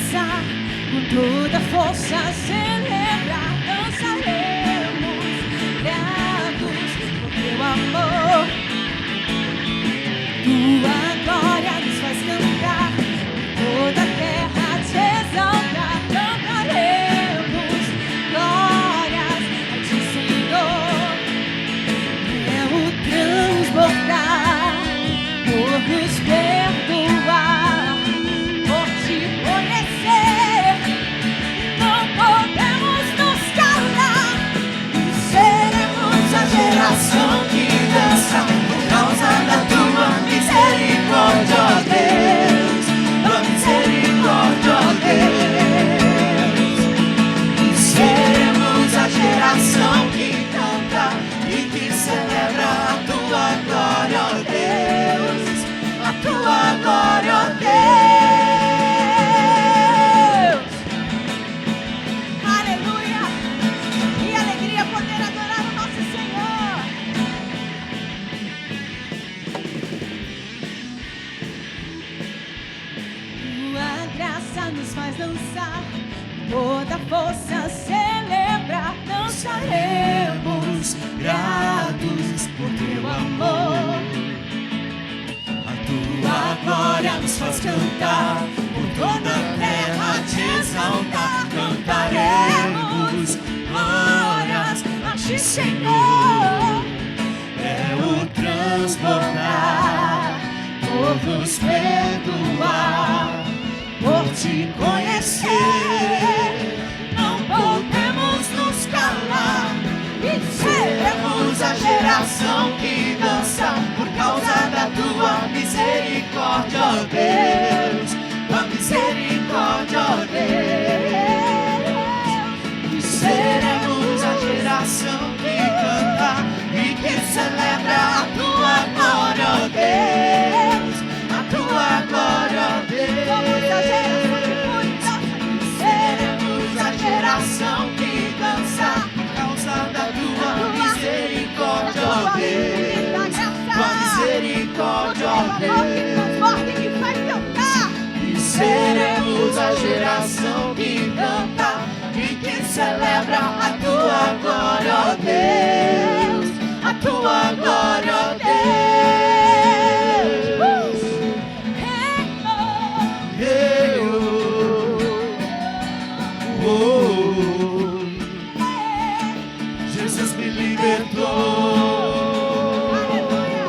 dançar, com toda a força celebrar, dançaremos, gratos por teu amor. Tua glória nos faz cantar, toda a terra te exaltar, cantaremos glórias a ti, Senhor. É o transbordar, por nos perdoar, por te conhecer, não podemos nos calar, e seremos a geração que dança por causa da tua misericórdia, ó Deus, tua misericórdia, ó Deus. E seremos a geração que canta e que celebra a tua glória, ó Deus, a tua glória, ó Deus. Aleluia! Que alegria poder adorar o nosso Senhor. Tua graça nos faz dançar, toda força celebrar, dançaremos gratos por teu amor. A tua glória nos faz cantar, por toda a terra te exaltar, cantaremos glórias a ti, Senhor. É o transbordar, por nos perdoar, por te conhecer, não podemos nos calar, e seremos a geração que dança por causa da tua misericórdia, ó Deus, tua misericórdia, ó Deus. E seremos a geração que canta e que celebra a tua glória, ó Deus, a tua glória, ó Deus. Seremos a geração que dança por causa da tua misericórdia, ó Deus, tua misericórdia, ó Deus. E seremos a geração que canta e que celebra a tua glória, ó Deus, a tua glória, ó Deus. Jesus me libertou. Aleluia.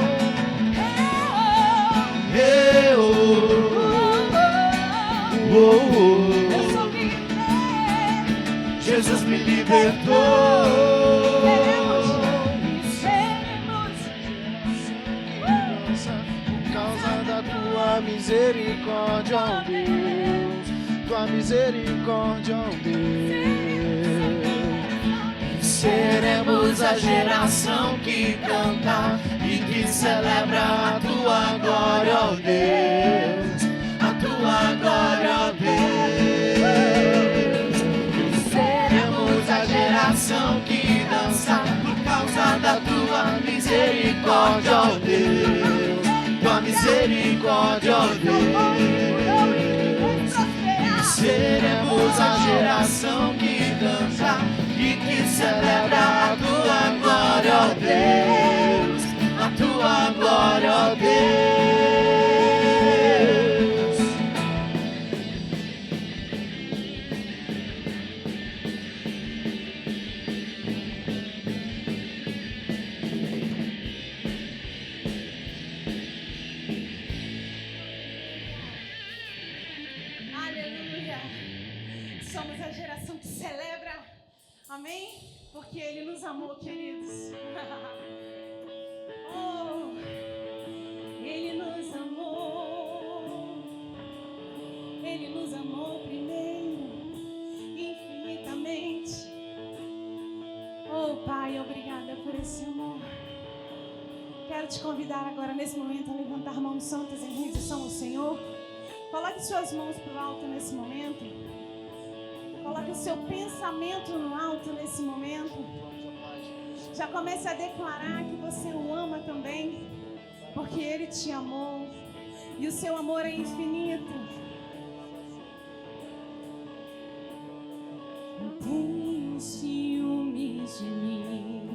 Eu sou livre. Jesus me libertou. Seremos por causa da tua misericórdia, ó Deus, tua misericórdia, ó Deus. Seremos a geração que canta e que celebra a tua glória, ó Deus, a tua glória, ó Deus. Seremos a geração que dança por causa da tua misericórdia, ó Deus, tua misericórdia, ó Deus. Seremos a geração que dança e que celebra a tua glória, ó Deus, a tua glória, ó Deus. Aleluia! Somos a geração que celebra. Amém? Porque Ele nos amou, queridos. Oh, Ele nos amou. Ele nos amou primeiro, infinitamente. Oh, Pai, obrigada por esse amor. Quero te convidar agora, nesse momento, a levantar mãos santas em rendição ao Senhor. Coloque suas mãos para o alto nesse momento. Coloque o seu pensamento no alto nesse momento. Já comece a declarar que você o ama também, porque Ele te amou e o seu amor é infinito. tem ciúmes de mim.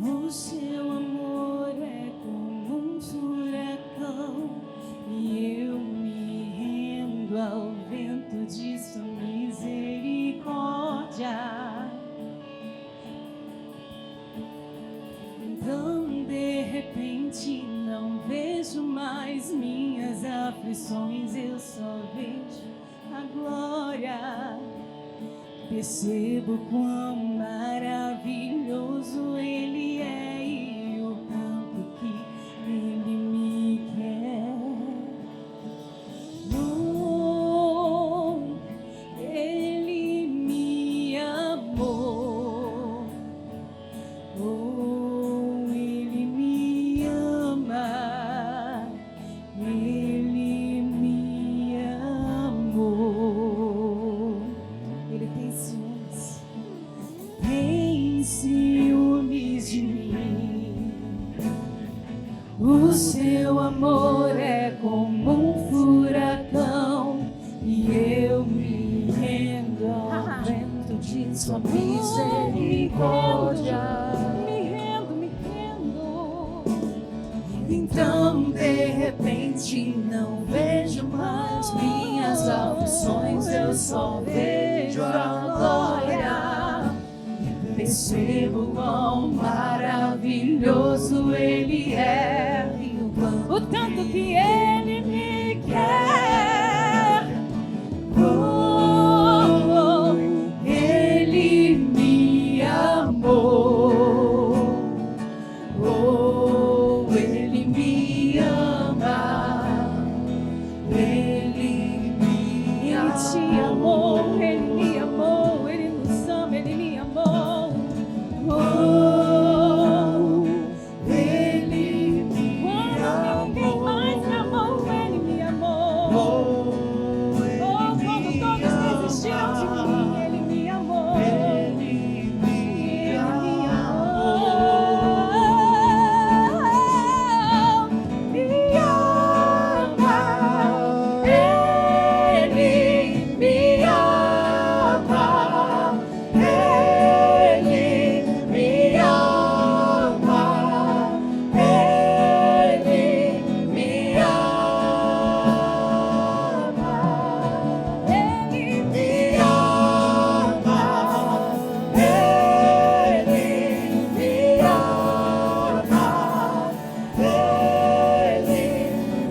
O seu amor é como um furacão e eu me rendo ao vento de sua misericórdia. Então, de repente, não vejo mais minhas aflições, eu só vejo a glória. Percebo quão maravilhoso Ele é e o tanto que Ele me quer. Oh, Ele me amou. Oh, Ele me ama. Ele me amou. Ele tem ciúmes. Tem ciúmes de mim. O seu amor é como um furacão e eu me rendo ao vento de sua misericórdia. Me rendo. Então, de repente, não vejo mais minhas aflições, eu só vejo a glória. Percebo quão maravilhoso Ele é e o tanto que Ele me quer. Oh, Ele me amou. Oh, Ele me ama. Ele me ama. Ele te amou, Ele me amou, Ele nos ama, Ele me amou. Oh, Ele me amou. Ninguém mais me amou, Ele me amou. Oh, quando todos desistiram de mim, Ele me amou. Ele me amou. Me ama. Ele me ama. Ele me ama. Ele me ama. Ele me ama. Ele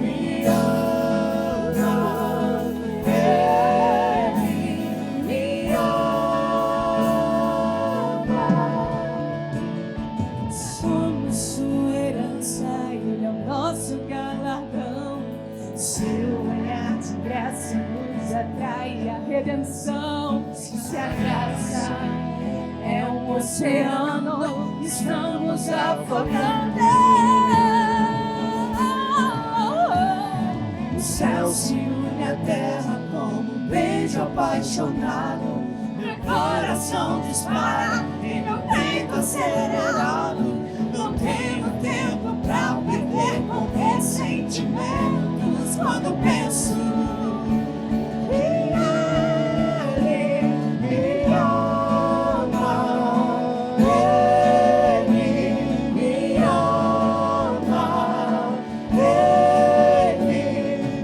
me ama. Ele me ama. Somos sua herança, Ele é o nosso galardão. Seu olhar de graça nos atrai a redenção. Se a graça é um oceano, estamos afogando. O céu se une à terra como um beijo apaixonado. Meu coração dispara em meu peito acelerado. Não tenho tempo pra perder com ressentimentos. Quando penso que Ele me ama, Ele me ama, Ele me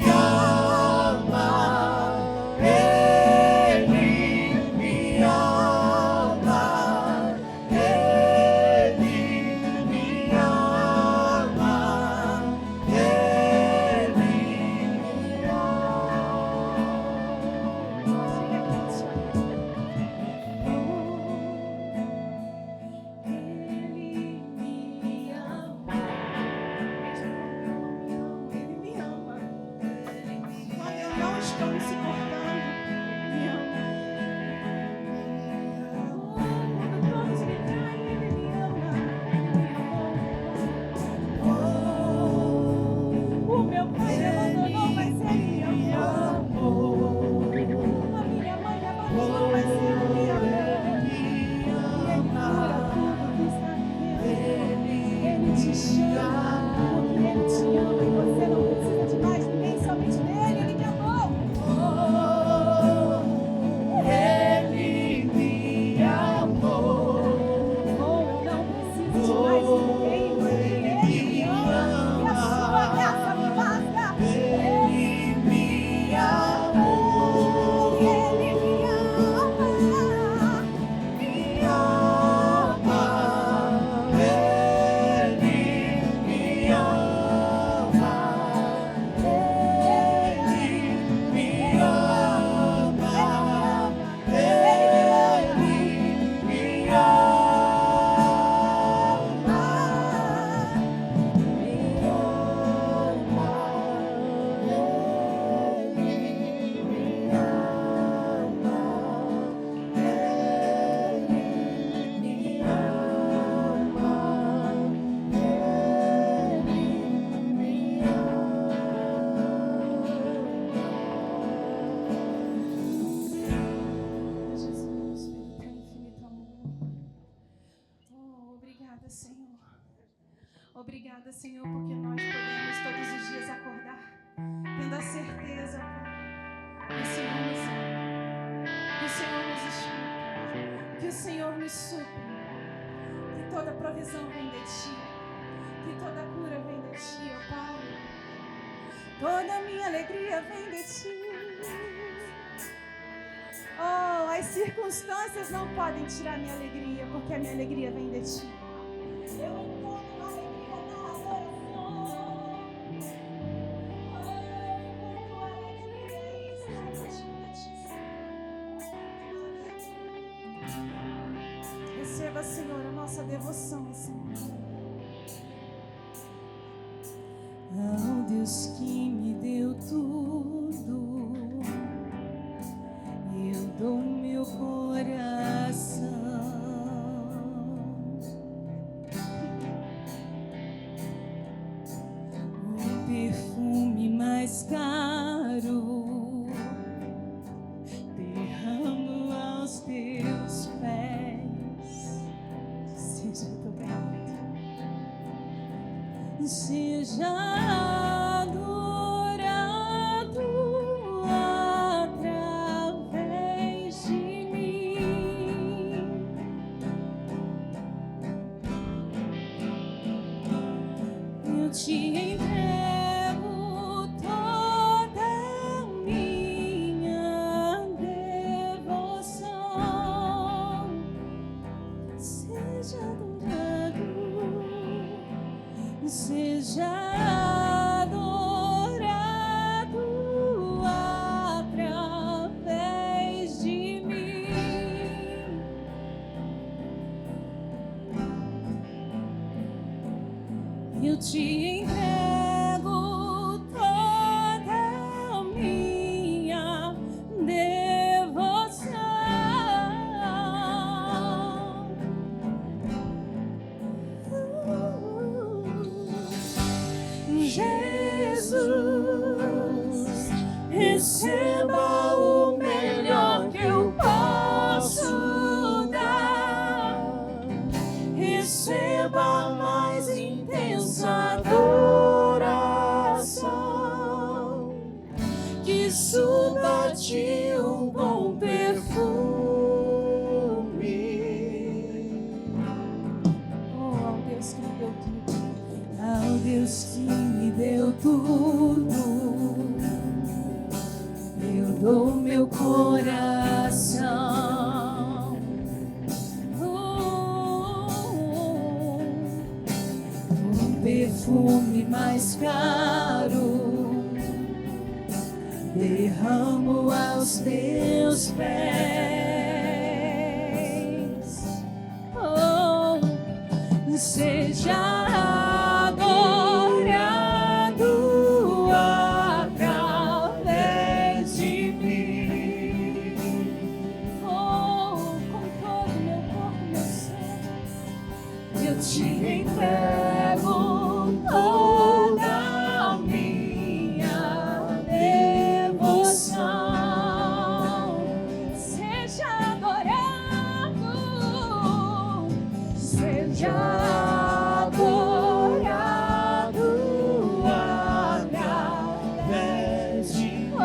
ama, Ele me ama. Obrigada, Senhor, porque nós podemos todos os dias acordar tendo a certeza, Pai, que o Senhor nos ama, que o Senhor nos escuta, que o Senhor nos supre, que toda provisão vem de Ti, que toda cura vem de Ti, ó Pai. Toda a minha alegria vem de Ti. Oh, as circunstâncias não podem tirar minha alegria, porque a minha alegria vem de Ti. Eu encontro alegria na adoração. Oh, encontro alegria em estar pertinho de Ti. Receba, Senhor, a nossa devoção, Senhor. Ao Deus que me deu tudo, eu dou meu coração. O perfume mais caro derramo aos teus pés. Seja tocado, seja adorado através de mim. Eu te entrego toda a minha devoção. Seja adorado, seja adorado através de mim. Eu te entrego toda a minha devoção. Jesus, receba o melhor que eu posso dar. Receba a mais intensa adoração, que suba a ti um bom perfume. Oh, ao Deus que me deu tudo, ao Deus que me deu tudo, eu dou meu coração. Um perfume mais caro derramo aos teus pés. Oh, seja adorado através de mim. Oh, com todo meu corpo, meu ser, eu te entrego toda a minha devoção. Seja adorado, seja adorado através de mim. Oh,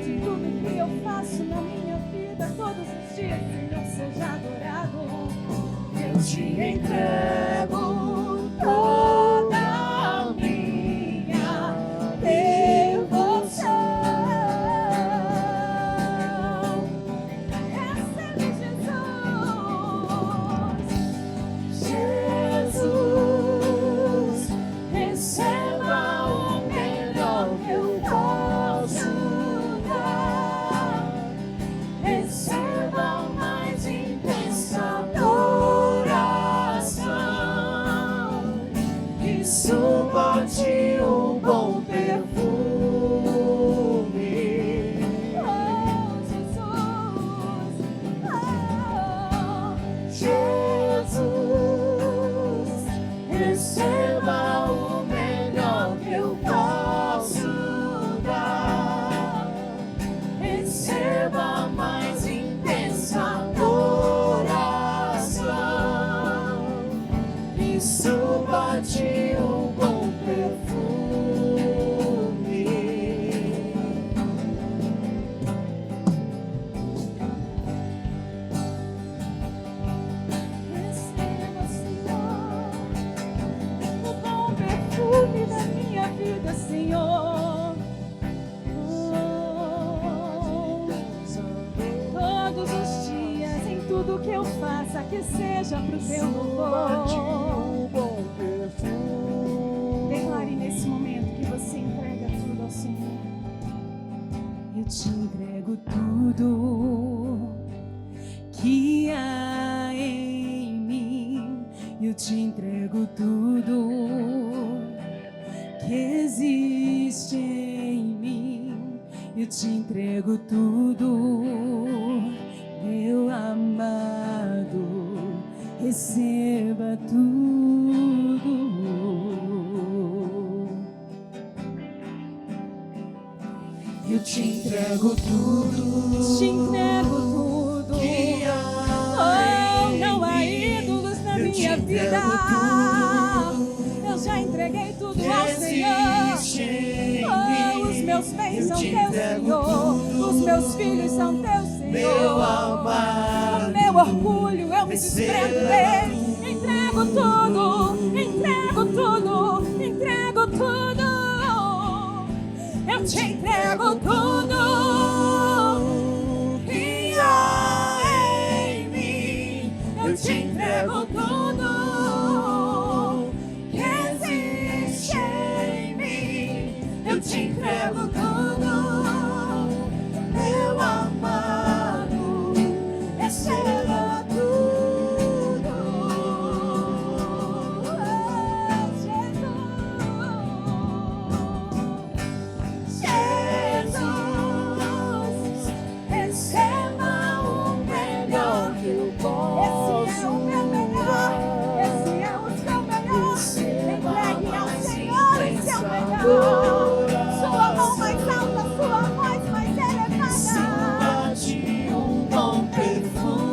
de tudo que eu faço na minha vida, todos os dias, Senhor, seja adorado. Eu te entrego toda a minha devoção. Recebe, Jesus. Jesus, receba o melhor que eu posso dar. Receba a mais intensa adoração, que suba a ti um bom perfume. Oh, Jesus. Oh, Jesus, receba o melhor que eu posso dar. Receba a mais intensa adoração, que suba a ti um que seja pro teu louvor. Declare nesse momento que você entrega tudo ao Senhor. Eu te entrego tudo que há em mim. Eu te entrego tudo que existe em mim. Eu te entrego tudo, meu amado, receba tudo. Eu te entrego tudo, te entrego tudo. Oh, não há ídolos na minha vida. Eu já entreguei tudo ao Senhor. Oh, os meus bens são teu, Senhor. Os meus filhos são teu, Senhor. Meu amado, o meu orgulho, eu me desprendo dele. Entrego tudo, entrego tudo, entrego tudo. Eu te entrego tudo que há em mim. Eu te entrego tudo que existe em mim. Eu te entrego tudo, meu amado, receba tudo. Oh, Jesus, receba o melhor que eu posso. Esse é o meu melhor, esse é o seu melhor. Entregue ao Senhor o seu melhor. Sua mão mais alta, sua voz mais elevada. de um bom perfume.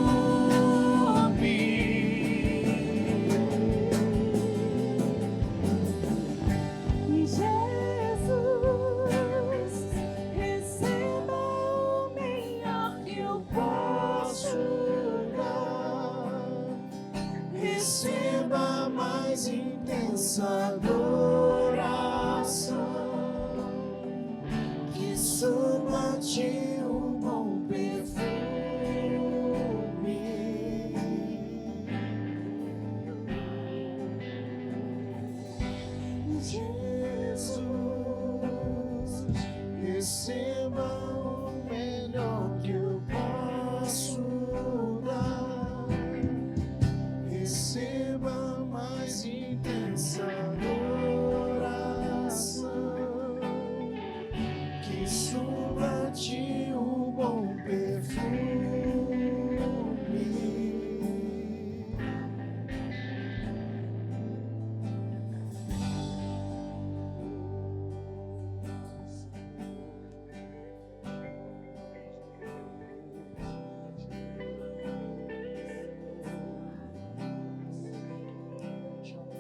Jesus, receba o melhor que eu posso dar. Receba a mais intensa adoração, que suba de um bom perfume. Jesus, receba o melhor que eu posso dar. Receba a mais intensa adoração, que suba de um bom perfume.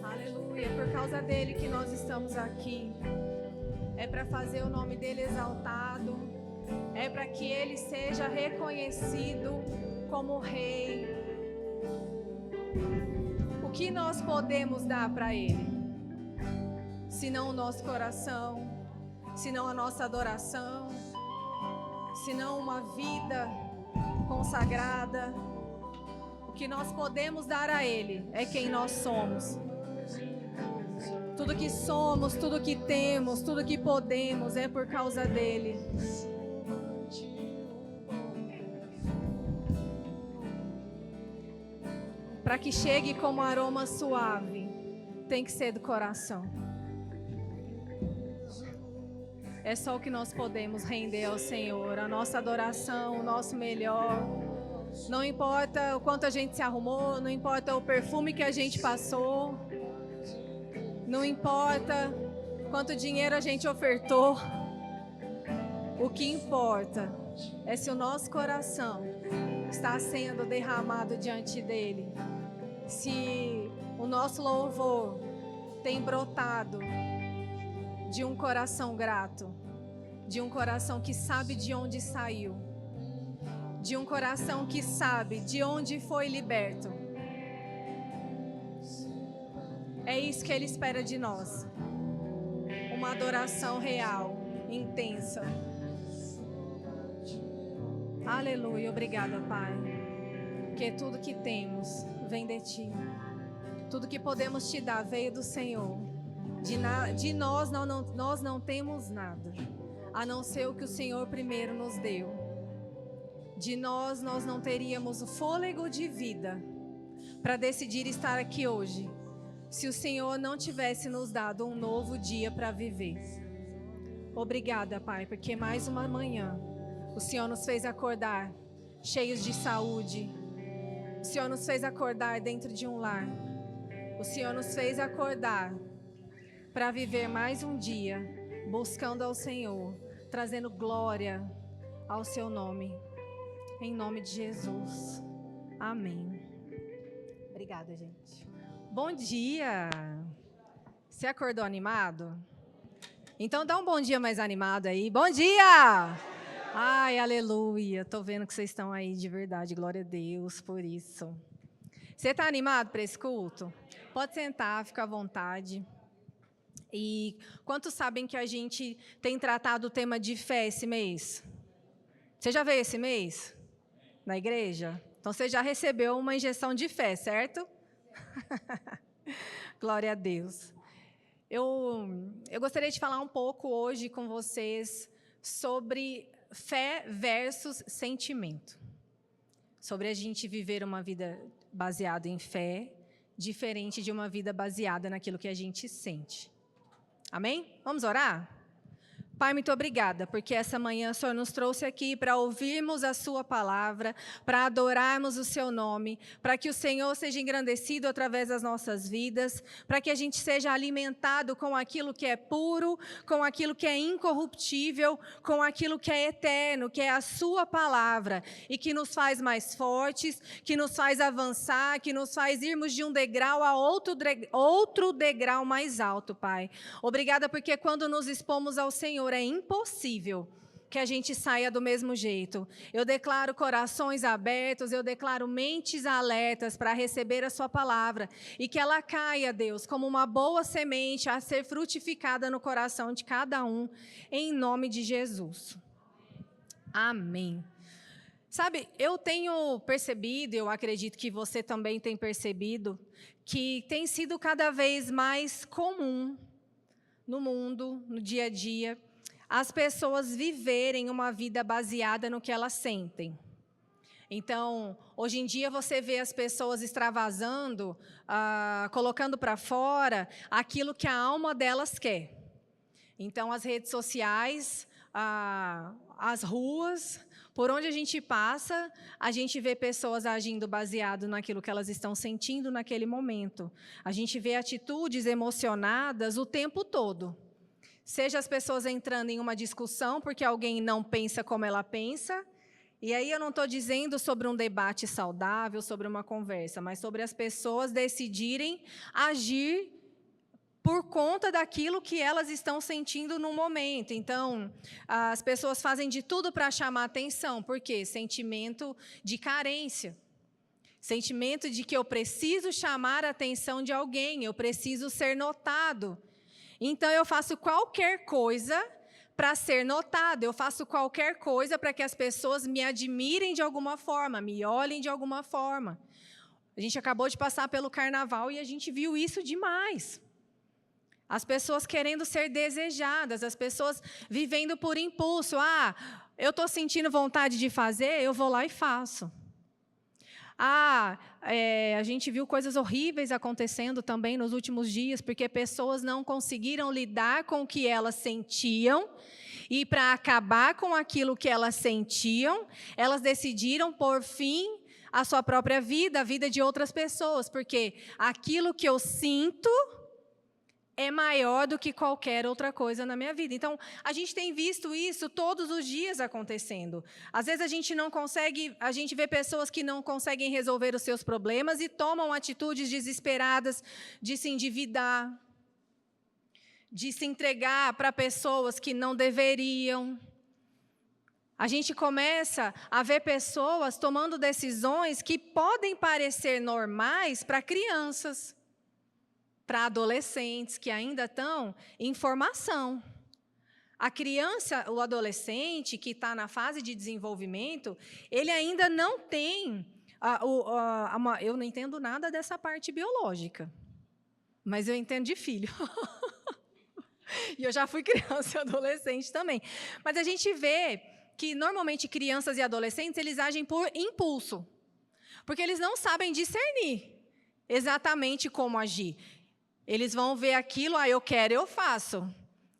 Aleluia, por causa dele que nós estamos aqui. É para fazer o nome dele exaltado. É para que ele seja reconhecido como rei. O que nós podemos dar para ele? Senão o nosso coração, senão a nossa adoração, senão uma vida consagrada. O que nós podemos dar a ele é quem nós somos. Tudo que somos, tudo que temos, tudo que podemos é por causa dele. Para que chegue como aroma suave, tem que ser do coração. É só o que nós podemos render ao Senhor, a nossa adoração, o nosso melhor. Não importa o quanto a gente se arrumou, não importa o perfume que a gente passou, não importa quanto dinheiro a gente ofertou. O que importa é se o nosso coração está sendo derramado diante dele. Se o nosso louvor tem brotado de um coração grato, de um coração que sabe de onde saiu, de um coração que sabe de onde foi liberto. É isso que ele espera de nós. Uma adoração real, intensa. Aleluia, obrigada, Pai. porque tudo que temos vem de Ti. Tudo que podemos Te dar veio do Senhor. De nós não temos nada, a não ser o que o Senhor primeiro nos deu. De nós não teríamos o fôlego de vida para decidir estar aqui hoje, se o Senhor não tivesse nos dado um novo dia para viver. Obrigada, Pai, porque mais uma manhã o Senhor nos fez acordar cheios de saúde. O Senhor nos fez acordar dentro de um lar. O Senhor nos fez acordar para viver mais um dia buscando ao Senhor, trazendo glória ao Seu nome. Em nome de Jesus. Amém. Obrigada, gente. Bom dia! Você acordou animado? Então dá um bom dia mais animado aí. Bom dia! Ai, aleluia. Tô vendo que vocês estão aí de verdade. Glória a Deus por isso. Você está animado para esse culto? Pode sentar, fica à vontade. E quantos sabem que a gente tem tratado o tema de fé esse mês? Você já veio esse mês? Na igreja? Então você já recebeu uma injeção de fé, certo? Glória a Deus. Eu gostaria de falar um pouco hoje com vocês sobre fé versus sentimento. Sobre a gente viver uma vida baseada em fé, diferente de uma vida baseada naquilo que a gente sente. Amém? Vamos orar? Pai, muito obrigada, porque essa manhã o Senhor nos trouxe aqui para ouvirmos a Sua palavra, para adorarmos o Seu nome, para que o Senhor seja engrandecido através das nossas vidas, para que a gente seja alimentado com aquilo que é puro, com aquilo que é incorruptível, com aquilo que é eterno, que é a Sua palavra, e que nos faz mais fortes, que nos faz avançar, que nos faz irmos de um degrau a outro degrau mais alto, Pai. Obrigada, porque quando nos expomos ao Senhor, é impossível que a gente saia do mesmo jeito. Eu declaro corações abertos, eu declaro mentes alertas para receber a Sua palavra e que ela caia, Deus, como uma boa semente a ser frutificada no coração de cada um, em nome de Jesus. Amém. Sabe, eu tenho percebido, eu acredito que você também tem percebido, que tem sido cada vez mais comum no mundo, no dia a dia, as pessoas viverem uma vida baseada no que elas sentem. Então, hoje em dia você vê as pessoas extravasando, colocando para fora aquilo que a alma delas quer. Então, as redes sociais, as ruas, por onde a gente passa, a gente vê pessoas agindo baseado naquilo que elas estão sentindo naquele momento. A gente vê atitudes emocionadas o tempo todo. Seja as pessoas entrando em uma discussão porque alguém não pensa como ela pensa. E aí eu não estou dizendo sobre um debate saudável, sobre uma conversa, mas sobre as pessoas decidirem agir por conta daquilo que elas estão sentindo no momento. Então, as pessoas fazem de tudo para chamar atenção. Por quê? Sentimento de carência. Sentimento de que eu preciso chamar a atenção de alguém, eu preciso ser notado. Então, eu faço qualquer coisa para ser notado, eu faço qualquer coisa para que as pessoas me admirem de alguma forma, me olhem de alguma forma. A gente acabou de passar pelo carnaval e a gente viu isso demais. As pessoas querendo ser desejadas, as pessoas vivendo por impulso. Eu estou sentindo vontade de fazer, eu vou lá e faço. A gente viu coisas horríveis acontecendo também nos últimos dias, porque pessoas não conseguiram lidar com o que elas sentiam, e para acabar com aquilo que elas sentiam, elas decidiram pôr fim à sua própria vida, à vida de outras pessoas, porque aquilo que eu sinto é maior do que qualquer outra coisa na minha vida. Então, a gente tem visto isso todos os dias acontecendo. Às vezes a gente vê pessoas que não conseguem resolver os seus problemas e tomam atitudes desesperadas de se endividar, de se entregar para pessoas que não deveriam. A gente começa a ver pessoas tomando decisões que podem parecer normais para crianças, para adolescentes que ainda estão em formação. A criança, o adolescente que está na fase de desenvolvimento, ele ainda não tem Eu não entendo nada dessa parte biológica, mas eu entendo de filho. E eu já fui criança e adolescente também. Mas a gente vê que, normalmente, crianças e adolescentes, eles agem por impulso. Porque eles não sabem discernir exatamente como agir. Eles vão ver aquilo, eu quero, eu faço.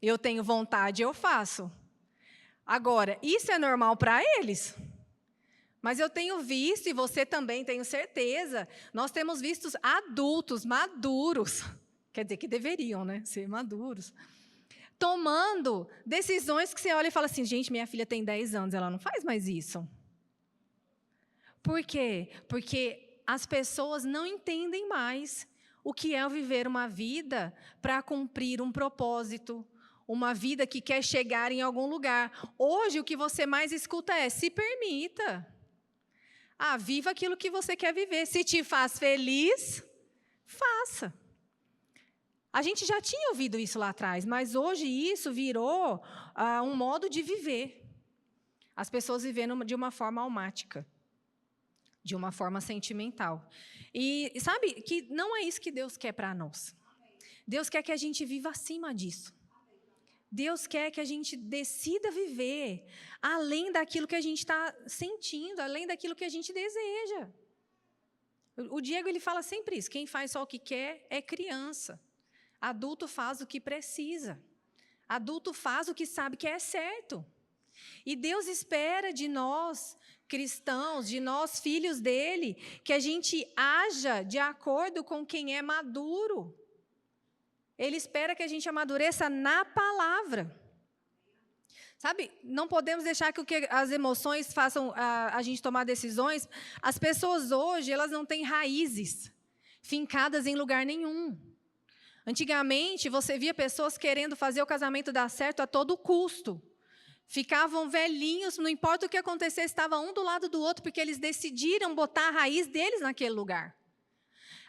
Eu tenho vontade, eu faço. Agora, isso é normal para eles? Mas eu tenho visto, e você também, tenho certeza, nós temos visto adultos maduros, quer dizer, que deveriam, né, ser maduros, tomando decisões que você olha e fala assim, gente, minha filha tem 10 anos, ela não faz mais isso. Por quê? Porque as pessoas não entendem mais o que é viver uma vida para cumprir um propósito, uma vida que quer chegar em algum lugar. Hoje, o que você mais escuta é, se permita. Viva aquilo que você quer viver. Se te faz feliz, faça. A gente já tinha ouvido isso lá atrás, mas hoje isso virou um modo de viver. As pessoas vivendo de uma forma almática, de uma forma sentimental. E sabe que não é isso que Deus quer para nós. Deus quer que a gente viva acima disso. Deus quer que a gente decida viver além daquilo que a gente está sentindo, além daquilo que a gente deseja. O Diego, ele fala sempre isso, quem faz só o que quer é criança. Adulto faz o que precisa. Adulto faz o que sabe que é certo. E Deus espera de nós, cristãos, de nós, filhos dele, que a gente haja de acordo com quem é maduro. Ele espera que a gente amadureça na palavra. Sabe, não podemos deixar que as emoções façam a gente tomar decisões. As pessoas hoje, elas não têm raízes fincadas em lugar nenhum. Antigamente, você via pessoas querendo fazer o casamento dar certo a todo custo. Ficavam velhinhos, não importa o que acontecesse, estavam um do lado do outro, porque eles decidiram botar a raiz deles naquele lugar.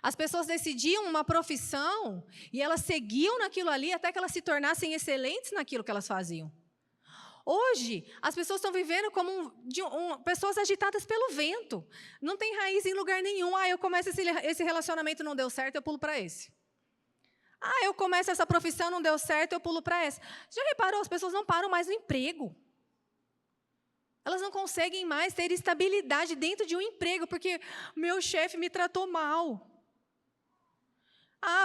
As pessoas decidiam uma profissão e elas seguiam naquilo ali até que elas se tornassem excelentes naquilo que elas faziam. Hoje, as pessoas estão vivendo como pessoas agitadas pelo vento. Não tem raiz em lugar nenhum. Eu começo esse relacionamento, não deu certo, eu pulo para esse. Eu começo essa profissão, não deu certo, eu pulo para essa. Já reparou? As pessoas não param mais no emprego. Elas não conseguem mais ter estabilidade dentro de um emprego, porque meu chefe me tratou mal.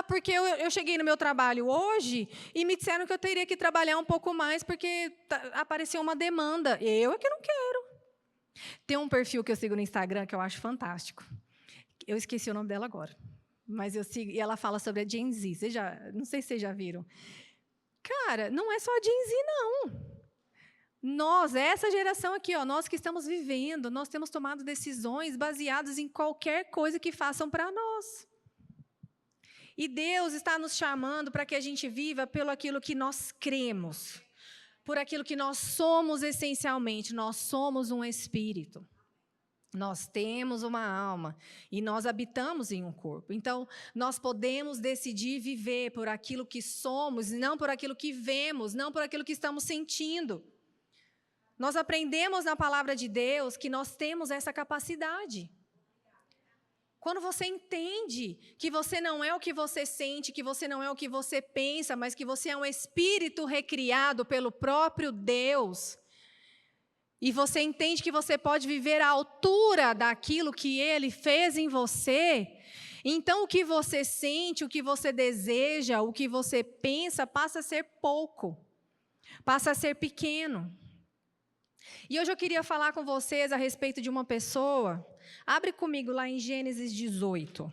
Porque eu cheguei no meu trabalho hoje e me disseram que eu teria que trabalhar um pouco mais porque apareceu uma demanda. Eu é que não quero. Tem um perfil que eu sigo no Instagram que eu acho fantástico. Eu esqueci o nome dela agora. Mas eu sigo, e ela fala sobre a Gen Z. Não sei se vocês já viram. Cara, não é só a Gen Z, não. Nós, essa geração aqui, nós que estamos vivendo, nós temos tomado decisões baseadas em qualquer coisa que façam para nós. E Deus está nos chamando para que a gente viva pelo aquilo que nós cremos, por aquilo que nós somos essencialmente. Nós somos um espírito. Nós temos uma alma e nós habitamos em um corpo. Então, nós podemos decidir viver por aquilo que somos, não por aquilo que vemos, não por aquilo que estamos sentindo. Nós aprendemos na palavra de Deus que nós temos essa capacidade. Quando você entende que você não é o que você sente, que você não é o que você pensa, mas que você é um espírito recriado pelo próprio Deus, e você entende que você pode viver à altura daquilo que Ele fez em você, então o que você sente, o que você deseja, o que você pensa, passa a ser pouco, passa a ser pequeno. E hoje eu queria falar com vocês a respeito de uma pessoa. Abre comigo lá em Gênesis 18.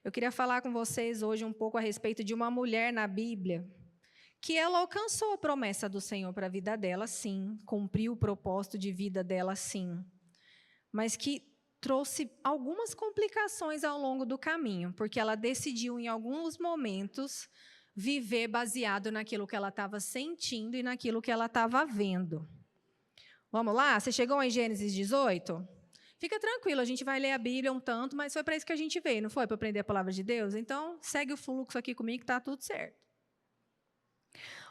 Eu queria falar com vocês hoje um pouco a respeito de uma mulher na Bíblia, que ela alcançou a promessa do Senhor para a vida dela, sim, cumpriu o propósito de vida dela, sim, mas que trouxe algumas complicações ao longo do caminho, porque ela decidiu em alguns momentos viver baseado naquilo que ela estava sentindo e naquilo que ela estava vendo. Vamos lá? Você chegou em Gênesis 18? Fica tranquilo, a gente vai ler a Bíblia um tanto, mas foi para isso que a gente veio, não foi? Para aprender a palavra de Deus? Então, segue o fluxo aqui comigo que está tudo certo.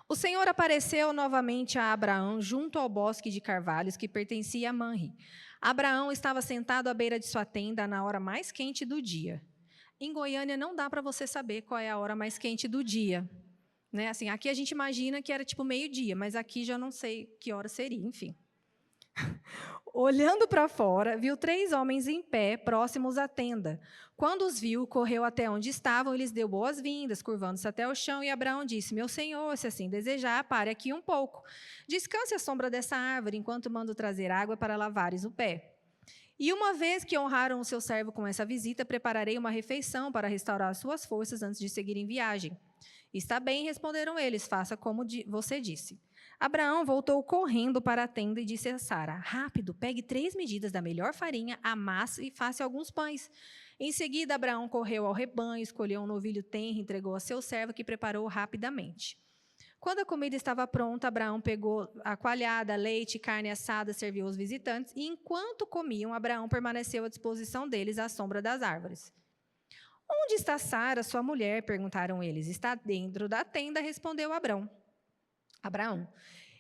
O Senhor apareceu novamente a Abraão junto ao bosque de carvalhos que pertencia a Manre. Abraão estava sentado à beira de sua tenda na hora mais quente do dia. Em Goiânia não dá para você saber qual é a hora mais quente do dia, né? Assim, aqui a gente imagina que era tipo meio-dia, mas aqui já não sei que hora seria, enfim. Olhando para fora, viu 3 homens em pé, próximos à tenda. Quando os viu, correu até onde estavam e lhes deu boas-vindas, curvando-se até o chão, e Abraão disse: meu senhor, se assim desejar, pare aqui um pouco. Descanse à sombra dessa árvore, enquanto mando trazer água para lavares o pé. E uma vez que honraram o seu servo com essa visita, prepararei uma refeição para restaurar suas forças antes de seguir em viagem. Está bem, responderam eles, faça como você disse. Abraão voltou correndo para a tenda e disse a Sara: rápido, pegue 3 medidas da melhor farinha, amasse e faça alguns pães. Em seguida, Abraão correu ao rebanho, escolheu um novilho tenro e entregou a seu servo, que preparou rapidamente. Quando a comida estava pronta, Abraão pegou a coalhada, leite e carne assada, serviu aos visitantes, e enquanto comiam, Abraão permaneceu à disposição deles à sombra das árvores. Onde está Sara, sua mulher? Perguntaram eles. Está dentro da tenda, respondeu Abraão.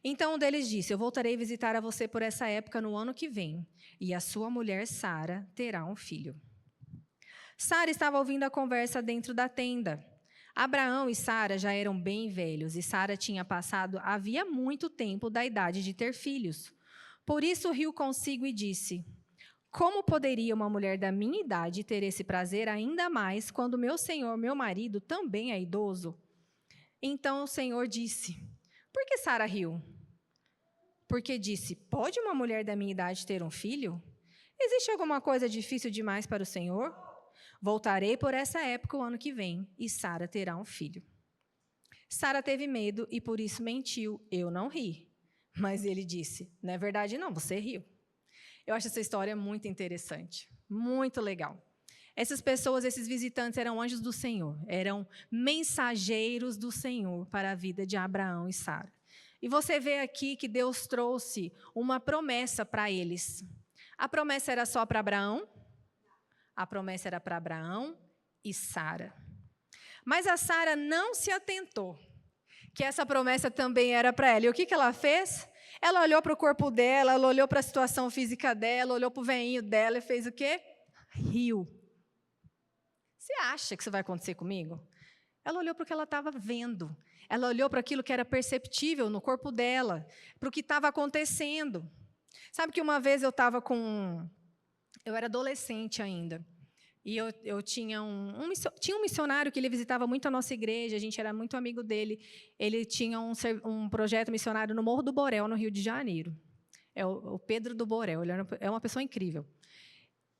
Então um deles disse: eu voltarei visitar a você por essa época no ano que vem, e a sua mulher Sara terá um filho. Sara estava ouvindo a conversa dentro da tenda. Abraão e Sara já eram bem velhos, e Sara tinha passado havia muito tempo da idade de ter filhos. Por isso riu consigo e disse: como poderia uma mulher da minha idade ter esse prazer ainda mais quando meu senhor, meu marido, também é idoso? Então o Senhor disse: por que Sara riu? Porque disse: pode uma mulher da minha idade ter um filho? Existe alguma coisa difícil demais para o Senhor? Voltarei por essa época o ano que vem, e Sara terá um filho. Sara teve medo e por isso mentiu: eu não ri. Mas ele disse: não é verdade não, você riu. Eu acho essa história muito interessante, muito legal. Essas pessoas, esses visitantes, eram anjos do Senhor, eram mensageiros do Senhor para a vida de Abraão e Sara. E você vê aqui que Deus trouxe uma promessa para eles. A promessa era só para Abraão? A promessa era para Abraão e Sara. Mas a Sara não se atentou que essa promessa também era para ela. E o que ela fez? Ela olhou para o corpo dela, ela olhou para a situação física dela, olhou para o veinho dela e fez o quê? Riu. Você acha que isso vai acontecer comigo? Ela olhou para o que ela estava vendo. Ela olhou para aquilo que era perceptível no corpo dela, para o que estava acontecendo. Sabe que uma vez eu estava com... Eu era adolescente ainda. E eu tinha um missionário que ele visitava muito a nossa igreja, a gente era muito amigo dele. Ele tinha um projeto missionário no Morro do Borel, no Rio de Janeiro. É o Pedro do Borel, ele é uma pessoa incrível.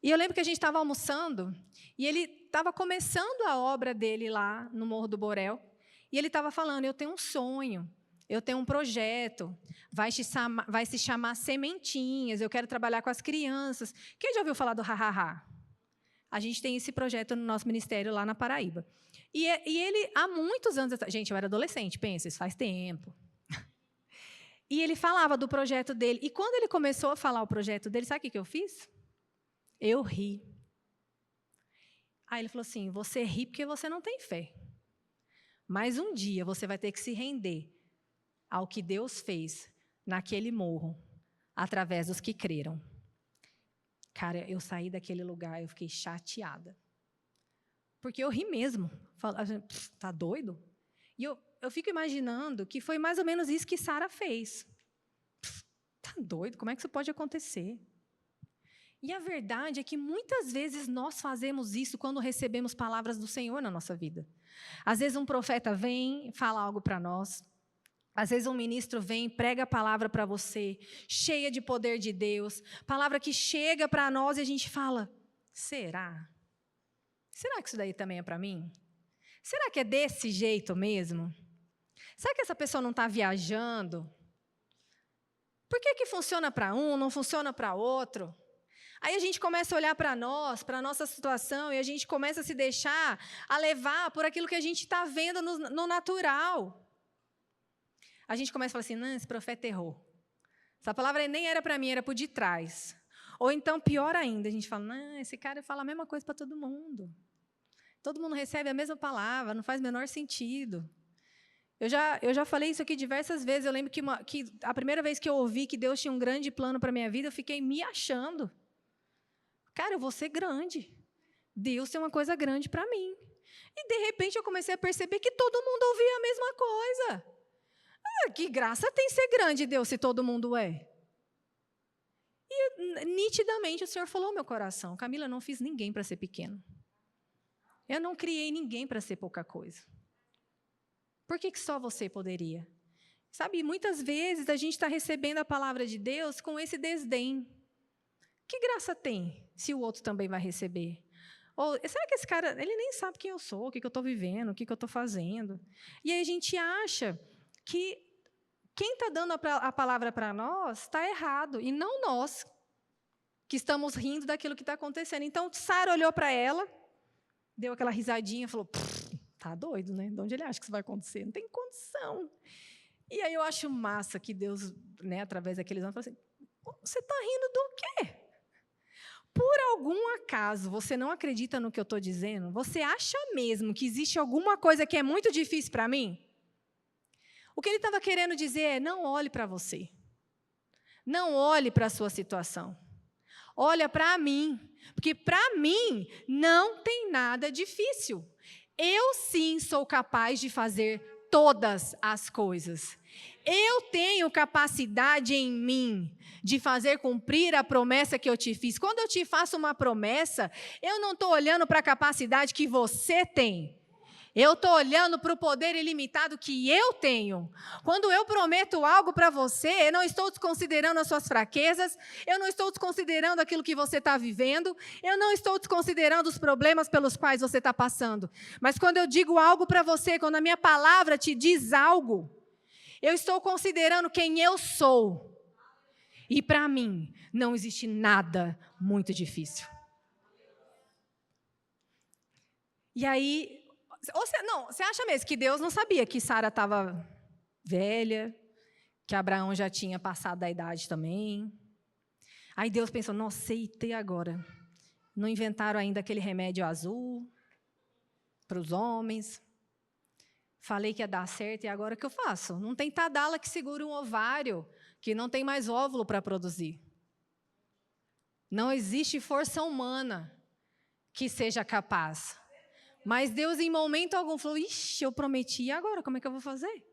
E eu lembro que a gente estava almoçando, e ele estava começando a obra dele lá no Morro do Borel, e ele estava falando: eu tenho um sonho, eu tenho um projeto, vai se chamar Sementinhas, eu quero trabalhar com as crianças. Quem já ouviu falar do Ha-Ha-Ha? A gente tem esse projeto no nosso ministério lá na Paraíba. E ele, há muitos anos... Gente, eu era adolescente, pensa, isso faz tempo. E ele falava do projeto dele. E quando ele começou a falar o projeto dele, sabe o que eu fiz? Eu ri. Aí ele falou assim: você ri porque você não tem fé. Mas um dia você vai ter que se render ao que Deus fez naquele morro, através dos que creram. Cara, eu saí daquele lugar, eu fiquei chateada. Porque eu ri mesmo. Tá doido? E eu fico imaginando que foi mais ou menos isso que Sara fez. Tá doido? Como é que isso pode acontecer? E a verdade é que muitas vezes nós fazemos isso quando recebemos palavras do Senhor na nossa vida. Às vezes um profeta vem, fala algo para nós. Às vezes um ministro vem, prega a palavra para você, cheia de poder de Deus, palavra que chega para nós e a gente fala: será? Será que isso daí também é para mim? Será que é desse jeito mesmo? Será que essa pessoa não está viajando? Por que funciona para um, não funciona para outro? Aí a gente começa a olhar para nós, para a nossa situação, e a gente começa a se deixar a levar por aquilo que a gente está vendo no natural. A gente começa a falar assim: não, esse profeta errou. Essa palavra nem era para mim, era para o de trás. Ou então, pior ainda, a gente fala: não, esse cara fala a mesma coisa para todo mundo. Todo mundo recebe a mesma palavra, não faz o menor sentido. Eu já falei isso aqui diversas vezes. Eu lembro que a primeira vez que eu ouvi que Deus tinha um grande plano para a minha vida, eu fiquei me achando. Cara, eu vou ser grande. Deus tem uma coisa grande para mim. E, de repente, eu comecei a perceber que todo mundo ouvia a mesma coisa. Que graça tem ser grande, Deus, se todo mundo é? E, nitidamente, o Senhor falou ao meu coração: Camila, eu não fiz ninguém para ser pequeno. Eu não criei ninguém para ser pouca coisa. Por que só você poderia? Sabe, muitas vezes a gente está recebendo a palavra de Deus com esse desdém. Que graça tem se o outro também vai receber? Ou será que esse cara, ele nem sabe quem eu sou, o que eu estou vivendo, o que eu estou fazendo? E aí a gente acha que quem está dando a palavra para nós está errado, e não nós, que estamos rindo daquilo que está acontecendo. Então, Sara olhou para ela, deu aquela risadinha e falou: tá doido, né? De onde ele acha que isso vai acontecer? Não tem condição. E aí eu acho massa que Deus, né, através daqueles anos, falou assim: você está rindo do quê? Por algum acaso você não acredita no que eu estou dizendo? Você acha mesmo que existe alguma coisa que é muito difícil para mim? O que ele estava querendo dizer é: não olhe para você. Não olhe para a sua situação. Olha para mim. Porque para mim não tem nada difícil. Eu sim sou capaz de fazer todas as coisas. Eu tenho capacidade em mim de fazer cumprir a promessa que eu te fiz. Quando eu te faço uma promessa, eu não estou olhando para a capacidade que você tem. Eu estou olhando para o poder ilimitado que eu tenho. Quando eu prometo algo para você, eu não estou desconsiderando as suas fraquezas, eu não estou desconsiderando aquilo que você está vivendo, eu não estou desconsiderando os problemas pelos quais você está passando. Mas quando eu digo algo para você, quando a minha palavra te diz algo, eu estou considerando quem eu sou. E para mim, não existe nada muito difícil. E aí, você acha mesmo que Deus não sabia que Sara estava velha, que Abraão já tinha passado da idade também? Aí Deus pensou: nossa, e agora? Não inventaram ainda aquele remédio azul para os homens? Falei que ia dar certo, e agora o que eu faço? Não tem Tadala que segure um ovário, que não tem mais óvulo para produzir. Não existe força humana que seja capaz. Mas Deus, em momento algum, falou: ixi, eu prometi, e agora? Como é que eu vou fazer?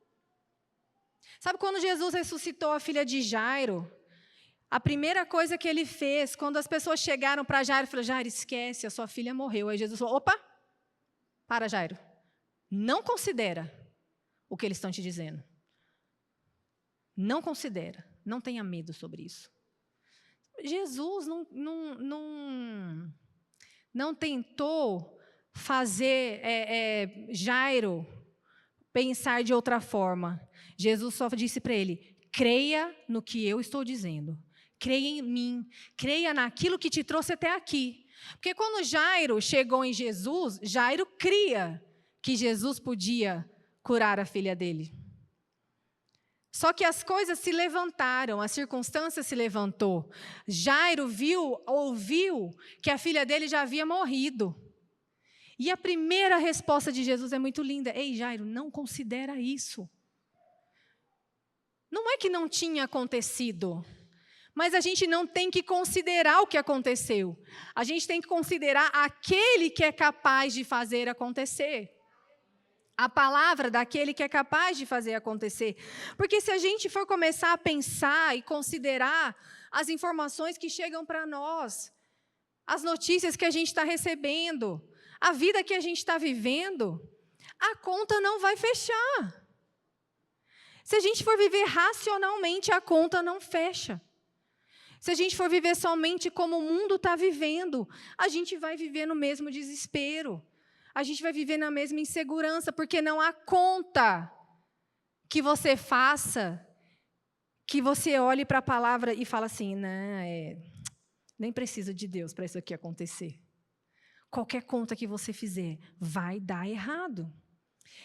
Sabe quando Jesus ressuscitou a filha de Jairo? A primeira coisa que ele fez, quando as pessoas chegaram para Jairo, falou: Jairo, esquece, a sua filha morreu. Aí Jesus falou: opa, para, Jairo. Não considera o que eles estão te dizendo. Não considera. Não tenha medo sobre isso. Jesus não tentou fazer Jairo pensar de outra forma. Jesus só disse para ele: creia no que eu estou dizendo. Creia em mim. Creia naquilo que te trouxe até aqui. Porque quando Jairo chegou em Jesus, Jairo cria que Jesus podia curar a filha dele. Só que as coisas se levantaram, a circunstância se levantou. Jairo ouviu que a filha dele já havia morrido. E a primeira resposta de Jesus é muito linda: ei, Jairo, não considera isso. Não é que não tinha acontecido, mas a gente não tem que considerar o que aconteceu. A gente tem que considerar aquele que é capaz de fazer acontecer. A palavra daquele que é capaz de fazer acontecer. Porque se a gente for começar a pensar e considerar as informações que chegam para nós, as notícias que a gente está recebendo, a vida que a gente está vivendo, a conta não vai fechar. Se a gente for viver racionalmente, a conta não fecha. Se a gente for viver somente como o mundo está vivendo, a gente vai viver no mesmo desespero. A gente vai viver na mesma insegurança, porque não há conta que você faça, que você olhe para a palavra e fala assim: não, nem preciso de Deus para isso aqui acontecer. Qualquer conta que você fizer vai dar errado.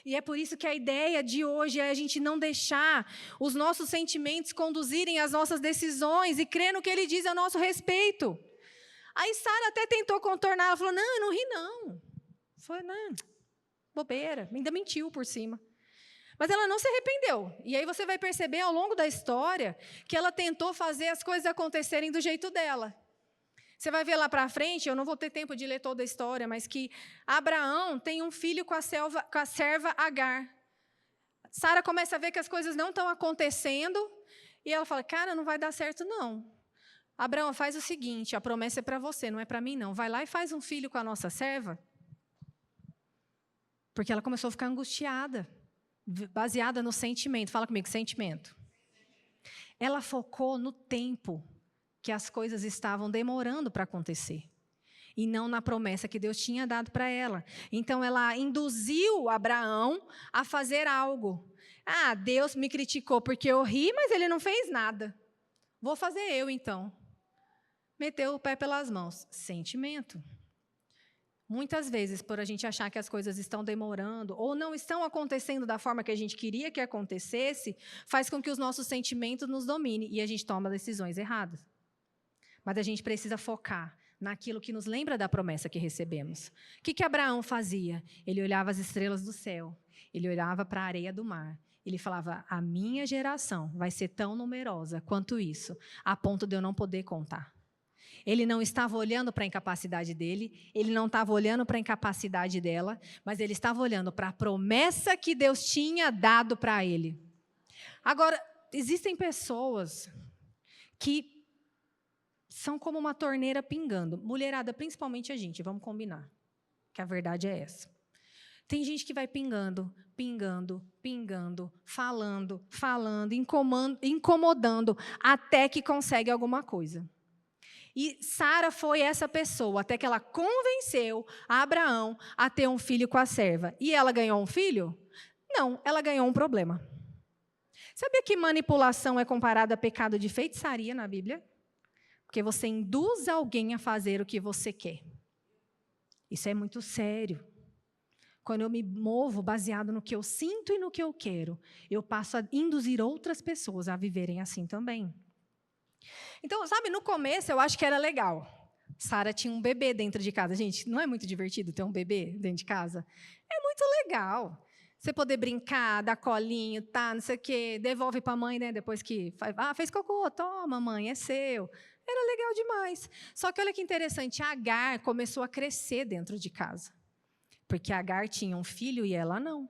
E é por isso que a ideia de hoje é a gente não deixar os nossos sentimentos conduzirem as nossas decisões e crer no que Ele diz a nosso respeito. Aí Sara até tentou contornar, ela falou: não, eu não ri não. Foi, não, bobeira, ainda mentiu por cima. Mas ela não se arrependeu. E aí você vai perceber ao longo da história que ela tentou fazer as coisas acontecerem do jeito dela. Você vai ver lá para frente, eu não vou ter tempo de ler toda a história, mas que Abraão tem um filho com a serva Agar. Sara começa a ver que as coisas não estão acontecendo e ela fala, cara, não vai dar certo não. Abraão, faz o seguinte, a promessa é para você, não é para mim não. Vai lá e faz um filho com a nossa serva. Porque ela começou a ficar angustiada, baseada no sentimento. Fala comigo, sentimento. Ela focou no tempo que as coisas estavam demorando para acontecer. E não na promessa que Deus tinha dado para ela. Então, ela induziu Abraão a fazer algo. Ah, Deus me criticou porque eu ri, mas ele não fez nada. Vou fazer eu, então. Meteu o pé pelas mãos. Sentimento. Muitas vezes, por a gente achar que as coisas estão demorando ou não estão acontecendo da forma que a gente queria que acontecesse, faz com que os nossos sentimentos nos dominem e a gente toma decisões erradas. Mas a gente precisa focar naquilo que nos lembra da promessa que recebemos. O que Abraão fazia? Ele olhava as estrelas do céu, ele olhava para a areia do mar, ele falava, a minha geração vai ser tão numerosa quanto isso, a ponto de eu não poder contar. Ele não estava olhando para a incapacidade dele, ele não estava olhando para a incapacidade dela, mas ele estava olhando para a promessa que Deus tinha dado para ele. Agora, existem pessoas que são como uma torneira pingando. Mulherada, principalmente a gente, vamos combinar, que a verdade é essa. Tem gente que vai pingando, falando, incomodando, até que consegue alguma coisa. E Sara foi essa pessoa, até que ela convenceu a Abraão a ter um filho com a serva. E ela ganhou um filho? Não, ela ganhou um problema. Sabia que manipulação é comparada a pecado de feitiçaria na Bíblia? Porque você induz alguém a fazer o que você quer. Isso é muito sério. Quando eu me movo baseado no que eu sinto e no que eu quero, eu passo a induzir outras pessoas a viverem assim também. Então, sabe, no começo eu acho que era legal. Sara tinha um bebê dentro de casa. Gente, não é muito divertido ter um bebê dentro de casa? É muito legal. Você poder brincar, dar colinho, tá, não sei o quê, devolve para a mãe, né, depois que fez cocô, toma, mãe, é seu. Era legal demais. Só que olha que interessante, a Agar começou a crescer dentro de casa. Porque a Agar tinha um filho e ela não.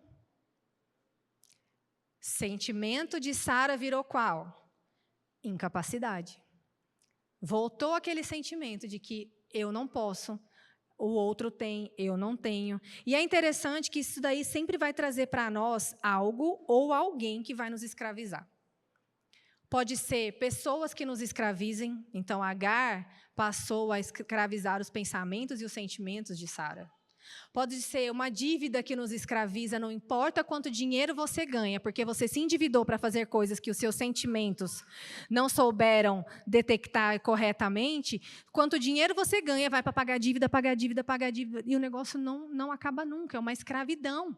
Sentimento de Sara virou qual? Incapacidade. Voltou aquele sentimento de que eu não posso, o outro tem, eu não tenho. E é interessante que isso daí sempre vai trazer para nós algo ou alguém que vai nos escravizar. Pode ser pessoas que nos escravizem. Então, Agar passou a escravizar os pensamentos e os sentimentos de Sara. Pode ser uma dívida que nos escraviza, não importa quanto dinheiro você ganha, porque você se endividou para fazer coisas que os seus sentimentos não souberam detectar corretamente. Quanto dinheiro você ganha, vai para pagar dívida, e o negócio não acaba nunca, é uma escravidão.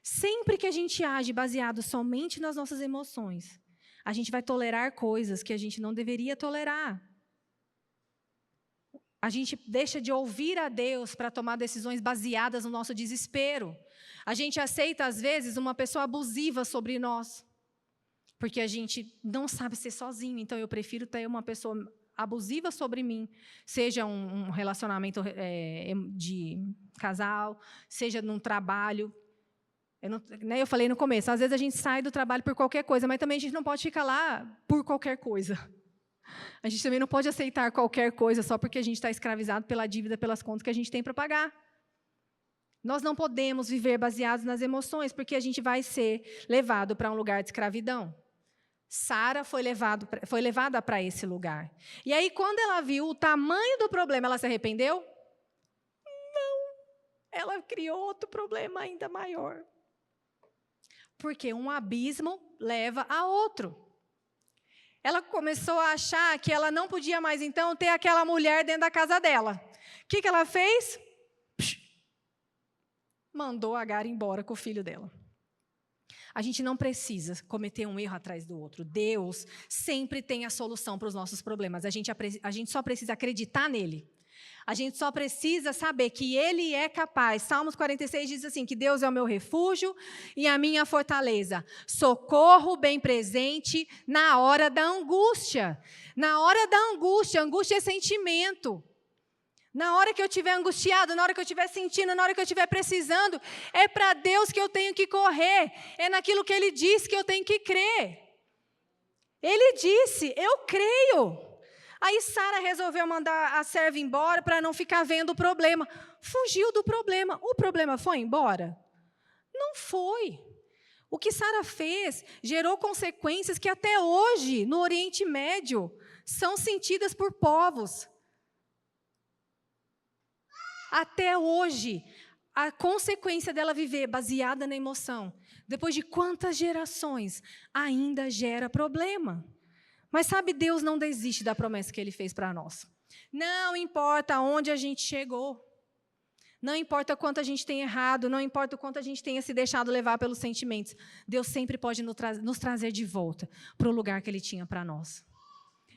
Sempre que a gente age baseado somente nas nossas emoções, a gente vai tolerar coisas que a gente não deveria tolerar. A gente deixa de ouvir a Deus para tomar decisões baseadas no nosso desespero. A gente aceita, às vezes, uma pessoa abusiva sobre nós, porque a gente não sabe ser sozinho. Então, eu prefiro ter uma pessoa abusiva sobre mim, seja um relacionamento de casal, seja num trabalho. Eu falei no começo, às vezes a gente sai do trabalho por qualquer coisa, mas também a gente não pode ficar lá por qualquer coisa. A gente também não pode aceitar qualquer coisa só porque a gente está escravizado pela dívida, pelas contas que a gente tem para pagar. Nós não podemos viver baseados nas emoções, porque a gente vai ser levado para um lugar de escravidão. Sara foi levada para esse lugar. E aí, quando ela viu o tamanho do problema, ela se arrependeu? Não. Ela criou outro problema ainda maior. Porque um abismo leva a outro. Ela começou a achar que ela não podia mais, então, ter aquela mulher dentro da casa dela. O que ela fez? Mandou Agar embora com o filho dela. A gente não precisa cometer um erro atrás do outro. Deus sempre tem a solução para os nossos problemas. A gente só precisa acreditar nele. A gente só precisa saber que Ele é capaz. Salmos 46 diz assim, que Deus é o meu refúgio e a minha fortaleza. Socorro bem presente na hora da angústia. Na hora da angústia, angústia é sentimento. Na hora que eu estiver angustiado, na hora que eu estiver sentindo, na hora que eu estiver precisando, é para Deus que eu tenho que correr. É naquilo que Ele disse que eu tenho que crer. Ele disse, eu creio. Aí Sara resolveu mandar a serva embora para não ficar vendo o problema. Fugiu do problema. O problema foi embora? Não foi. O que Sara fez gerou consequências que até hoje, no Oriente Médio, são sentidas por povos. Até hoje, a consequência dela viver baseada na emoção, depois de quantas gerações, ainda gera problema. Mas sabe, Deus não desiste da promessa que Ele fez para nós. Não importa onde a gente chegou. Não importa quanto a gente tem errado. Não importa o quanto a gente tenha se deixado levar pelos sentimentos. Deus sempre pode nos trazer de volta para o lugar que Ele tinha para nós.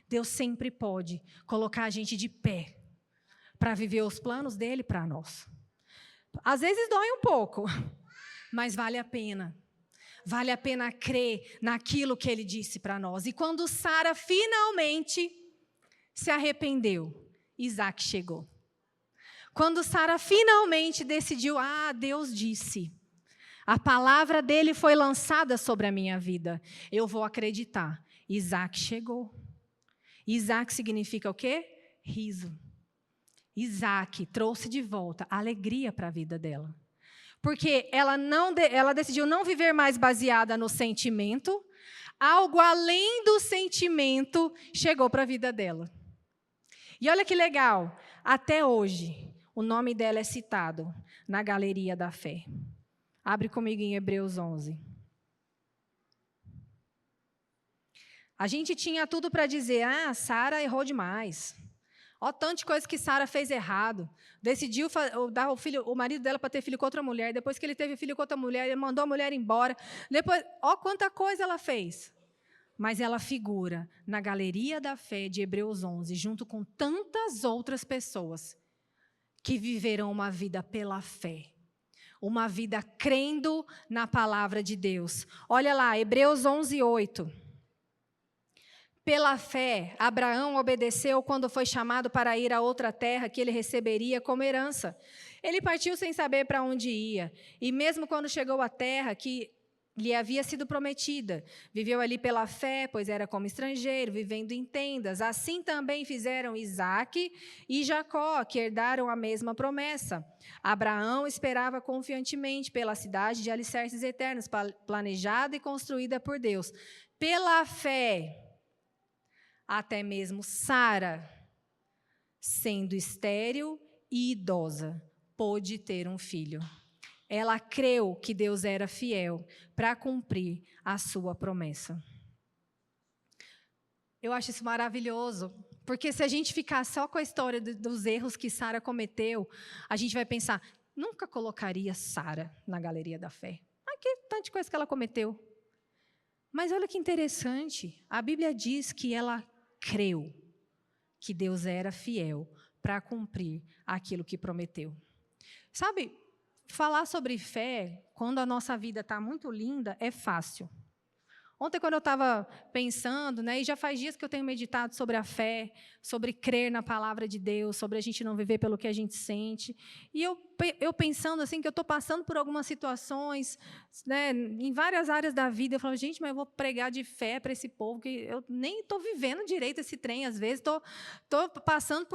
Deus sempre pode colocar a gente de pé para viver os planos dEle para nós. Às vezes dói um pouco, mas vale a pena. Vale a pena crer naquilo que Ele disse para nós. E quando Sara finalmente se arrependeu, Isaac chegou. Quando Sara finalmente decidiu, Deus disse, a palavra dEle foi lançada sobre a minha vida, eu vou acreditar. Isaac chegou. Isaac significa o quê? Riso. Isaac trouxe de volta alegria para a vida dela. Porque ela decidiu não viver mais baseada no sentimento, algo além do sentimento chegou para a vida dela. E olha que legal, até hoje, o nome dela é citado na Galeria da Fé. Abre comigo em Hebreus 11. A gente tinha tudo para dizer, Sara errou demais. Ó, tanta coisa que Sara fez errado. Decidiu dar o marido dela para ter filho com outra mulher. Depois que ele teve filho com outra mulher, ele mandou a mulher embora. Depois, ó, quanta coisa ela fez. Mas ela figura na Galeria da Fé de Hebreus 11, junto com tantas outras pessoas que viveram uma vida pela fé. Uma vida crendo na palavra de Deus. Olha lá, Hebreus 11, 8. Pela fé, Abraão obedeceu quando foi chamado para ir a outra terra que ele receberia como herança. Ele partiu sem saber para onde ia. E mesmo quando chegou à terra que lhe havia sido prometida, viveu ali pela fé, pois era como estrangeiro, vivendo em tendas. Assim também fizeram Isaque e Jacó, que herdaram a mesma promessa. Abraão esperava confiantemente pela cidade de alicerces eternos, planejada e construída por Deus. Pela fé, até mesmo Sara, sendo estéril e idosa, pôde ter um filho. Ela creu que Deus era fiel para cumprir a sua promessa. Eu acho isso maravilhoso, porque se a gente ficar só com a história dos erros que Sara cometeu, a gente vai pensar, nunca colocaria Sara na Galeria da Fé. Que tanta coisa que ela cometeu. Mas olha que interessante, a Bíblia diz que ela creu que Deus era fiel para cumprir aquilo que prometeu. Sabe, falar sobre fé, quando a nossa vida está muito linda, é fácil. Ontem, quando eu estava pensando, e já faz dias que eu tenho meditado sobre a fé, sobre crer na palavra de Deus, sobre a gente não viver pelo que a gente sente, e eu pensando assim, que eu estou passando por algumas situações, em várias áreas da vida, eu falo, gente, mas eu vou pregar de fé para esse povo, que eu nem estou vivendo direito esse trem, às vezes, estou passando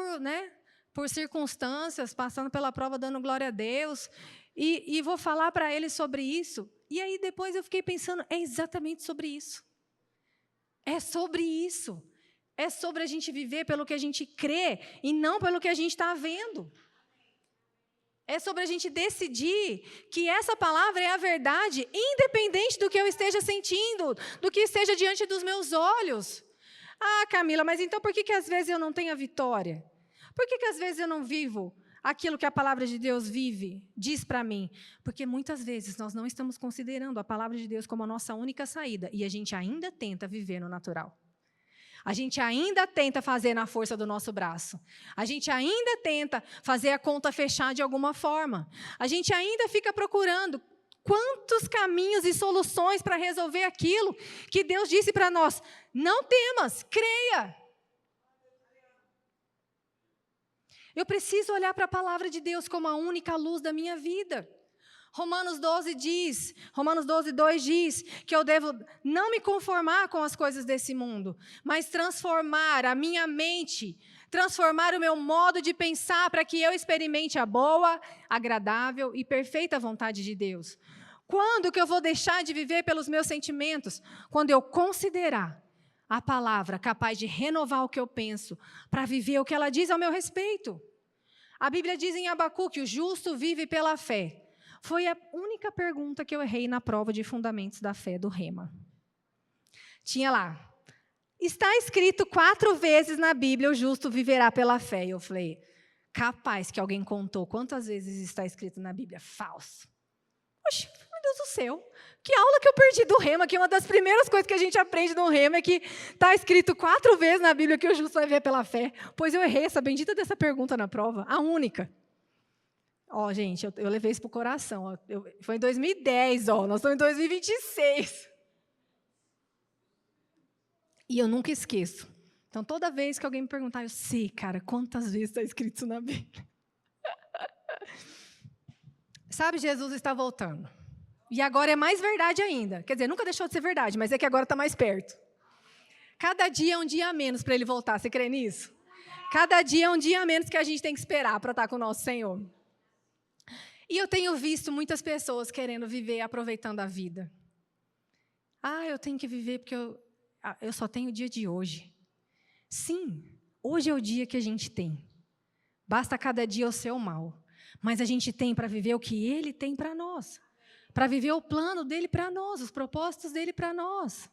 por circunstâncias, passando pela prova, dando glória a Deus, e vou falar para eles sobre isso. E aí depois eu fiquei pensando, é exatamente sobre isso. É sobre isso. É sobre a gente viver pelo que a gente crê e não pelo que a gente está vendo. É sobre a gente decidir que essa palavra é a verdade, independente do que eu esteja sentindo, do que esteja diante dos meus olhos. Camila, mas então por que às vezes eu não tenho a vitória? Por que às vezes eu não vivo aquilo que a palavra de Deus diz para mim? Porque muitas vezes nós não estamos considerando a palavra de Deus como a nossa única saída e a gente ainda tenta viver no natural. A gente ainda tenta fazer na força do nosso braço. A gente ainda tenta fazer a conta fechar de alguma forma. A gente ainda fica procurando quantos caminhos e soluções para resolver aquilo que Deus disse para nós: não temas, creia. Eu preciso olhar para a palavra de Deus como a única luz da minha vida. Romanos 12:2 diz que eu devo não me conformar com as coisas desse mundo, mas transformar a minha mente, transformar o meu modo de pensar para que eu experimente a boa, agradável e perfeita vontade de Deus. Quando que eu vou deixar de viver pelos meus sentimentos? Quando eu considerar a palavra capaz de renovar o que eu penso, para viver o que ela diz ao meu respeito. A Bíblia diz em Abacuque: o justo vive pela fé. Foi a única pergunta que eu errei na prova de fundamentos da fé do Rema. Tinha lá: está escrito 4 vezes na Bíblia: o justo viverá pela fé. E eu falei: capaz que alguém contou quantas vezes está escrito na Bíblia? Falso. Oxe, meu Deus do céu, que aula que eu perdi do Rema, que uma das primeiras coisas que a gente aprende no Rema é que está escrito 4 vezes na Bíblia que o justo vai viver pela fé. Pois eu errei essa bendita dessa pergunta na prova, a única. Ó, gente, eu levei isso para o coração. Ó, foi em 2010, ó, nós estamos em 2026. E eu nunca esqueço. Então, toda vez que alguém me perguntar, eu sei, cara, quantas vezes está escrito isso na Bíblia. Sabe, Jesus está voltando. E agora é mais verdade ainda. Quer dizer, nunca deixou de ser verdade, mas é que agora está mais perto. Cada dia é um dia a menos para Ele voltar. Você crê nisso? Cada dia é um dia a menos que a gente tem que esperar para estar com o nosso Senhor. E eu tenho visto muitas pessoas querendo viver aproveitando a vida. Eu tenho que viver porque eu só tenho o dia de hoje. Sim, hoje é o dia que a gente tem. Basta cada dia o seu mal. Mas a gente tem para viver o que Ele tem para nós. Para viver o plano dEle para nós, os propósitos dEle para nós.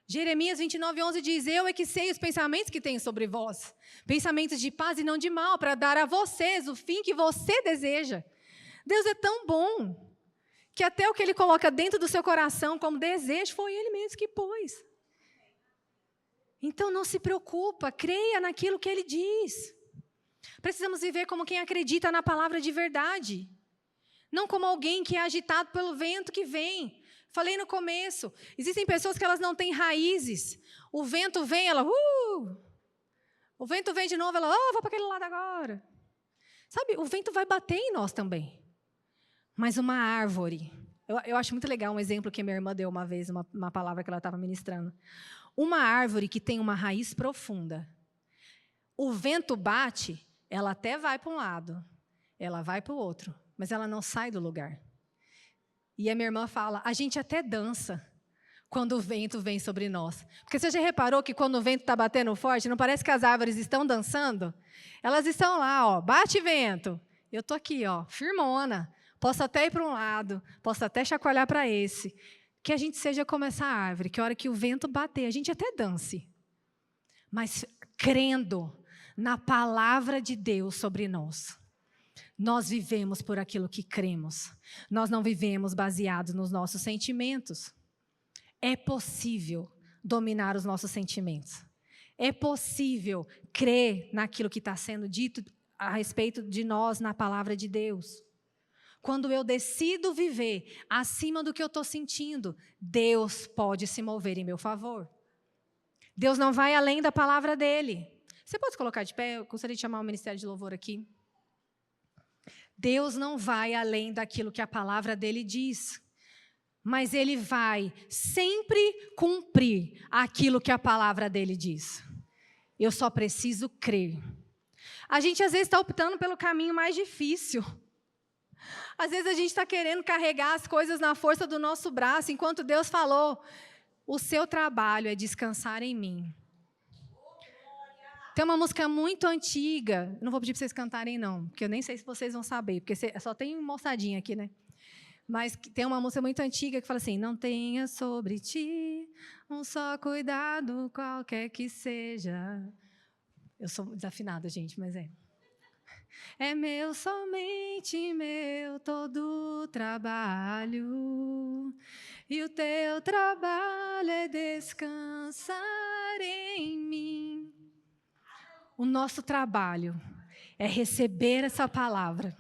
Jeremias 29:11 diz: eu é que sei os pensamentos que tenho sobre vós. Pensamentos de paz e não de mal, para dar a vocês o fim que você deseja. Deus é tão bom, que até o que Ele coloca dentro do seu coração como desejo, foi Ele mesmo que pôs. Então não se preocupa, creia naquilo que Ele diz. Precisamos viver como quem acredita na palavra de verdade. Não como alguém que é agitado pelo vento que vem. Falei no começo, existem pessoas que elas não têm raízes. O vento vem, ela... O vento vem de novo, ela... vou para aquele lado agora. Sabe, o vento vai bater em nós também. Mas uma árvore... Eu acho muito legal um exemplo que minha irmã deu uma vez, uma palavra que ela estava ministrando. Uma árvore que tem uma raiz profunda. O vento bate, ela até vai para um lado, ela vai para o outro, mas ela não sai do lugar. E a minha irmã fala, a gente até dança quando o vento vem sobre nós. Porque você já reparou que quando o vento está batendo forte, não parece que as árvores estão dançando? Elas estão lá, ó, bate vento. Eu estou aqui, ó, firmona. Posso até ir para um lado, posso até chacoalhar para esse. Que a gente seja como essa árvore, que a hora que o vento bater, a gente até dance. Mas crendo na palavra de Deus sobre nós. Nós vivemos por aquilo que cremos. Nós não vivemos baseados nos nossos sentimentos. É possível dominar os nossos sentimentos. É possível crer naquilo que está sendo dito a respeito de nós na palavra de Deus. Quando eu decido viver acima do que eu estou sentindo, Deus pode se mover em meu favor. Deus não vai além da palavra dEle. Você pode colocar de pé? Eu gostaria de chamar o Ministério de Louvor aqui. Deus não vai além daquilo que a palavra dEle diz. Mas Ele vai sempre cumprir aquilo que a palavra dEle diz. Eu só preciso crer. A gente às vezes está optando pelo caminho mais difícil. Às vezes a gente está querendo carregar as coisas na força do nosso braço, enquanto Deus falou, o seu trabalho é descansar em mim. Tem uma música muito antiga, não vou pedir para vocês cantarem não, porque eu nem sei se vocês vão saber, porque só tem moçadinha aqui, né? Mas tem uma música muito antiga que fala assim, não tenha sobre ti um só cuidado, qualquer que seja. Eu sou desafinada, gente, mas é. É meu, somente meu, todo trabalho, e o teu trabalho é descansar em mim. O nosso trabalho é receber essa palavra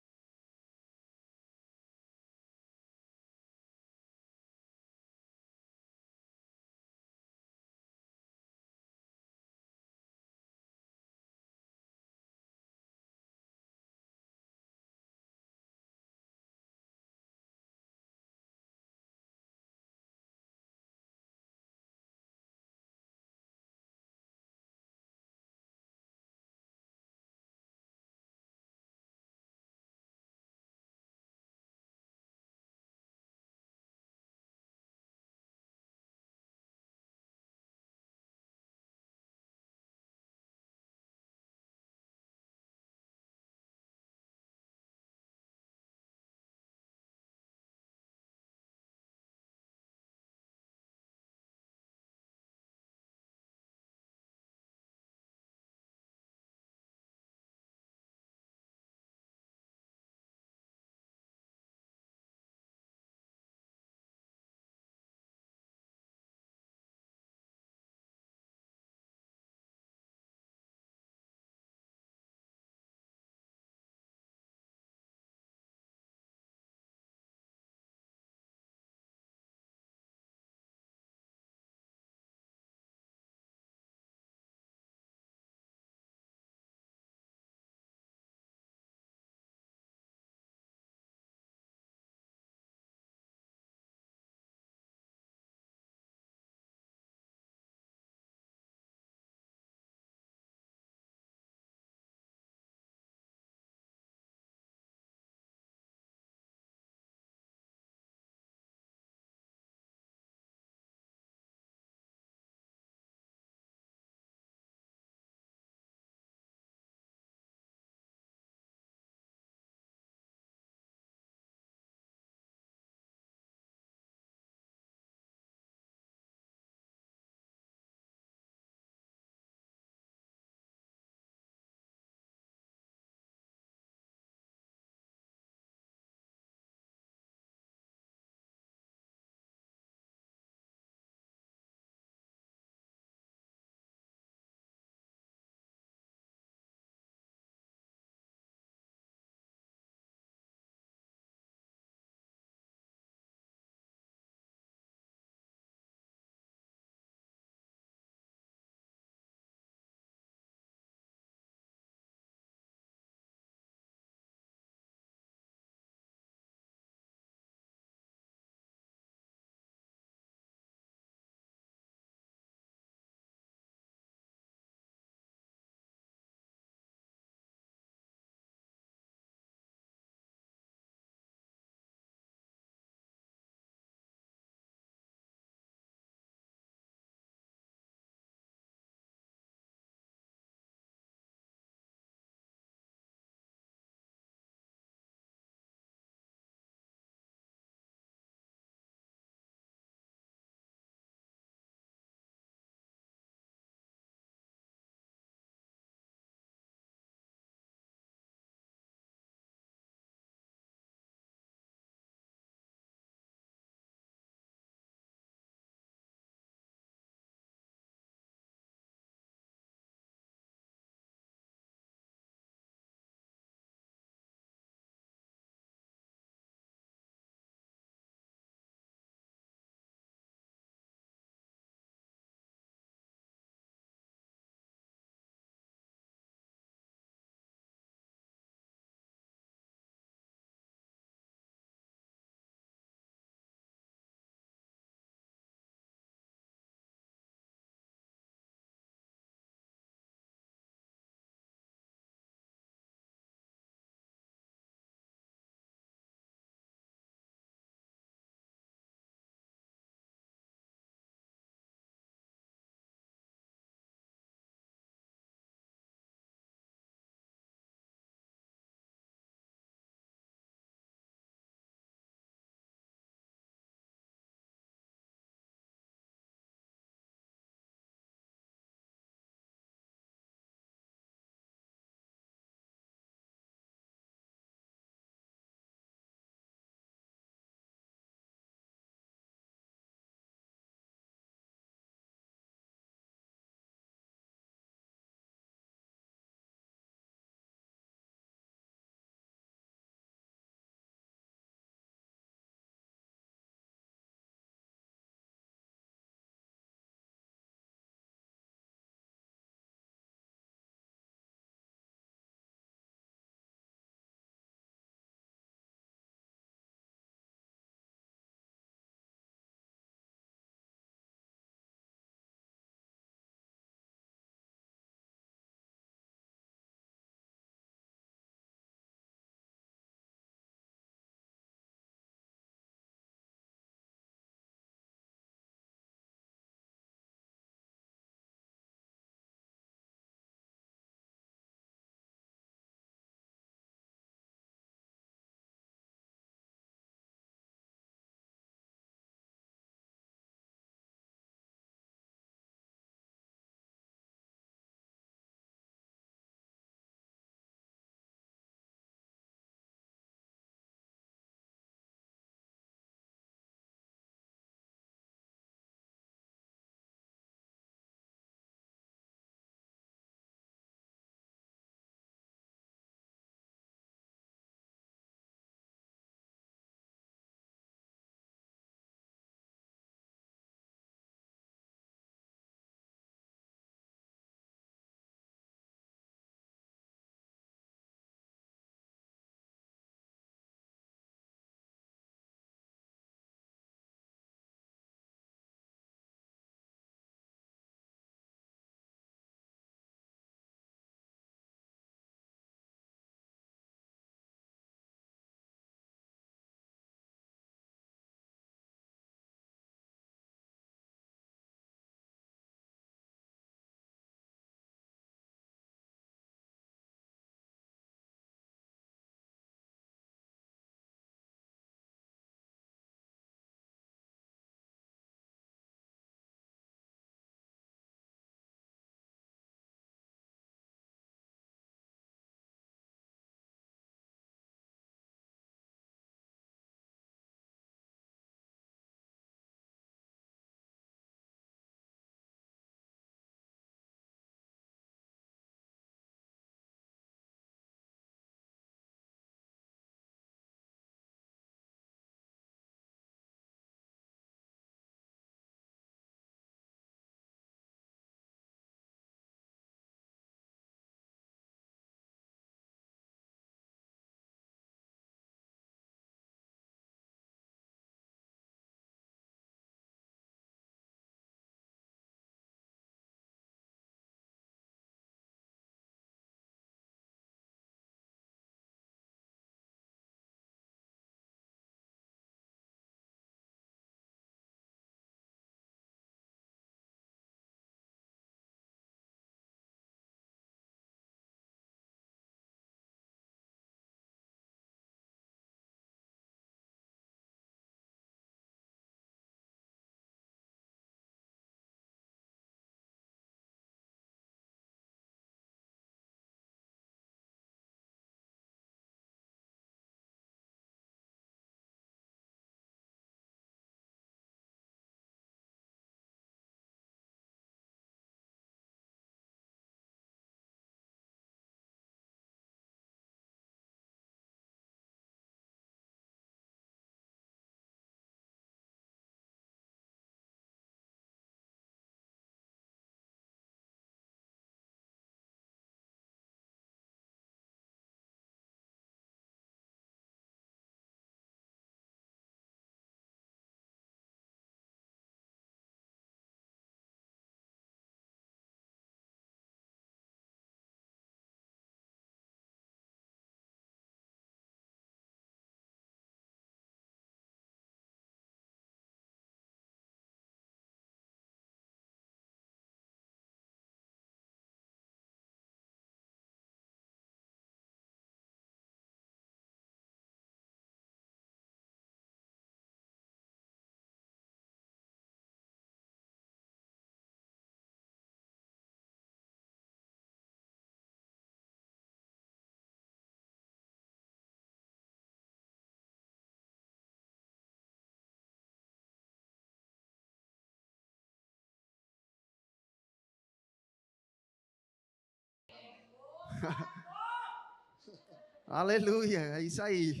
Aleluia, é isso aí.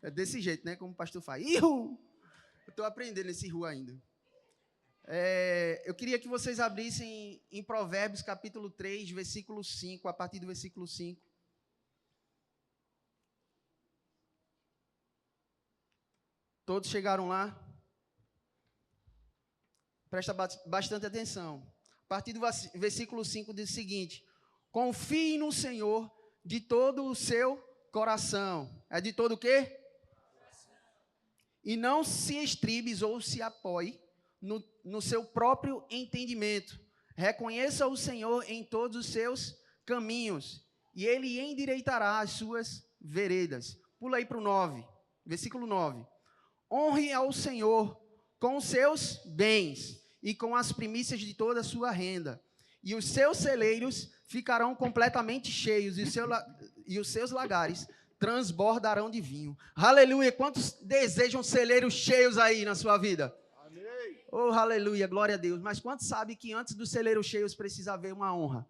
É desse jeito, né? Como o pastor faz. Ihu! Eu estou aprendendo esse ru ainda. Eu queria que vocês abrissem em Provérbios, capítulo 3, versículo 5, a partir do versículo 5. Todos chegaram lá? Presta bastante atenção. A partir do versículo 5 diz o seguinte: confie no Senhor de todo o seu coração. É de todo o quê? E não se estribes ou se apoie no seu próprio entendimento. Reconheça o Senhor em todos os seus caminhos, e Ele endireitará as suas veredas. Pula aí para o 9, versículo 9. Honre ao Senhor com os seus bens e com as primícias de toda a sua renda, e os seus celeiros ficarão completamente cheios, e os seus lagares transbordarão de vinho. Aleluia! Quantos desejam celeiros cheios aí na sua vida? Amém. Oh, aleluia, glória a Deus. Mas quantos sabem que antes dos celeiros cheios precisa haver uma honra?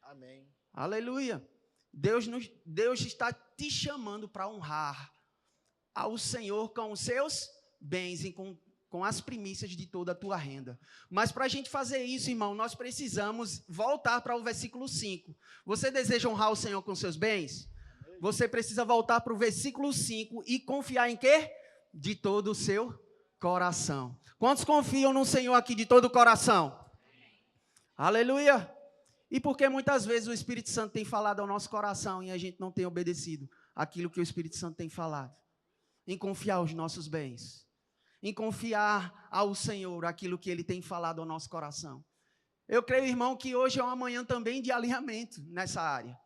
Amém. Aleluia. Deus está te chamando para honrar ao Senhor com os seus bens e com as primícias de toda a tua renda. Mas para a gente fazer isso, irmão, nós precisamos voltar para o versículo 5. Você deseja honrar o Senhor com seus bens? Você precisa voltar para o versículo 5 e confiar em quê? De todo o seu coração. Quantos confiam no Senhor aqui de todo o coração? Aleluia! E porque muitas vezes o Espírito Santo tem falado ao nosso coração e a gente não tem obedecido aquilo que o Espírito Santo tem falado. Em confiar os nossos bens. Em confiar ao Senhor aquilo que Ele tem falado ao nosso coração. Eu creio, irmão, que hoje é uma manhã também de alinhamento nessa área.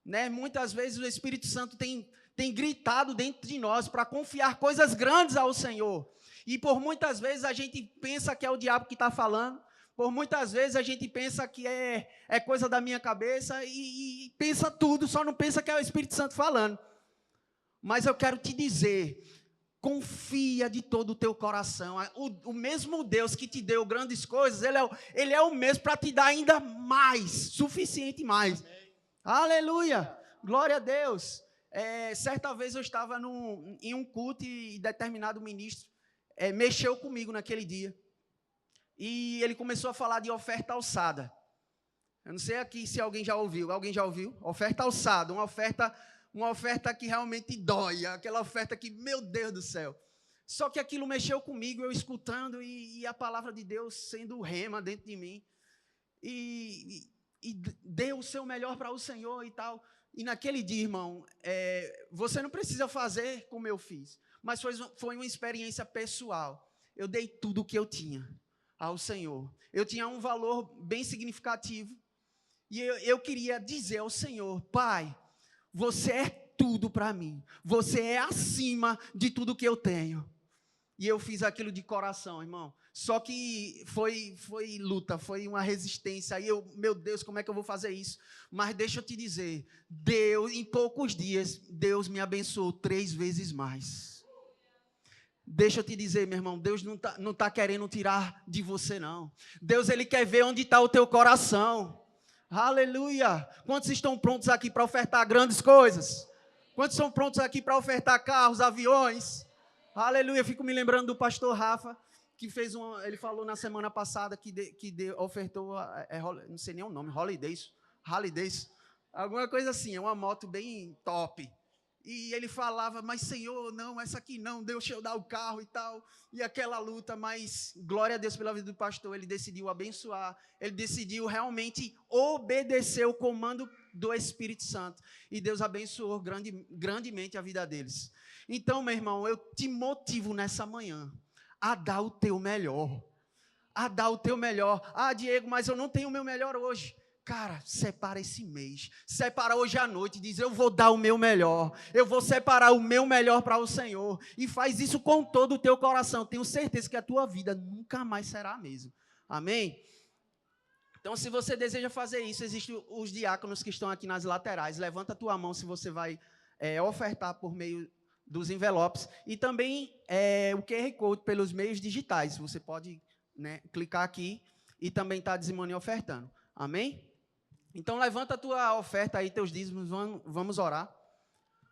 Né? Muitas vezes o Espírito Santo tem gritado dentro de nós para confiar coisas grandes ao Senhor. E por muitas vezes a gente pensa que é o diabo que está falando. Por muitas vezes a gente pensa que é coisa da minha cabeça e pensa tudo, só não pensa que é o Espírito Santo falando. Mas eu quero te dizer, confia de todo o teu coração. O mesmo Deus que te deu grandes coisas, Ele é o mesmo para te dar ainda mais, suficiente mais. Amém. Aleluia, glória a Deus. Certa vez eu estava em um culto e determinado ministro mexeu comigo naquele dia. E ele começou a falar de oferta alçada. Eu não sei aqui se alguém já ouviu. Alguém já ouviu? Oferta alçada, uma oferta que realmente dói, aquela oferta que, meu Deus do céu. Só que aquilo mexeu comigo, eu escutando e a palavra de Deus sendo rema dentro de mim. E dê o seu melhor para o Senhor e tal. E naquele dia, irmão, você não precisa fazer como eu fiz, mas foi uma experiência pessoal. Eu dei tudo o que eu tinha ao Senhor. Eu tinha um valor bem significativo e eu queria dizer ao Senhor: Pai, você é tudo para mim. Você é acima de tudo que eu tenho. E eu fiz aquilo de coração, irmão. Só que foi luta, foi uma resistência. Aí meu Deus, como é que eu vou fazer isso? Mas deixa eu te dizer, Deus, em poucos dias, Deus me abençoou 3 vezes mais. Deixa eu te dizer, meu irmão, Deus não tá querendo tirar de você, não. Deus, Ele quer ver onde está o teu coração. Aleluia! Quantos estão prontos aqui para ofertar grandes coisas? Quantos estão prontos aqui para ofertar carros, aviões? Aleluia! Eu fico me lembrando do pastor Rafa, que ele falou na semana passada que ofertou, não sei nem o nome, Holidays, alguma coisa assim, é uma moto bem top. E ele falava, mas Senhor, não, essa aqui não, deixa eu dar o carro e tal. E aquela luta, mas glória a Deus pela vida do pastor, ele decidiu abençoar, ele decidiu realmente obedecer o comando do Espírito Santo. E Deus abençoou grandemente a vida deles. Então, meu irmão, eu te motivo nessa manhã a dar o teu melhor. A dar o teu melhor. Ah, Diego, mas eu não tenho o meu melhor hoje. Cara, separa esse mês, separa hoje à noite, diz, eu vou dar o meu melhor, eu vou separar o meu melhor para o Senhor, e faz isso com todo o teu coração, tenho certeza que a tua vida nunca mais será a mesma, amém? Então, se você deseja fazer isso, existem os diáconos que estão aqui nas laterais, levanta a tua mão se você vai ofertar por meio dos envelopes, e também o QR Code pelos meios digitais, você pode clicar aqui, e também estar dizimando e ofertando, amém? Então, levanta a tua oferta aí, teus dízimos, vamos orar.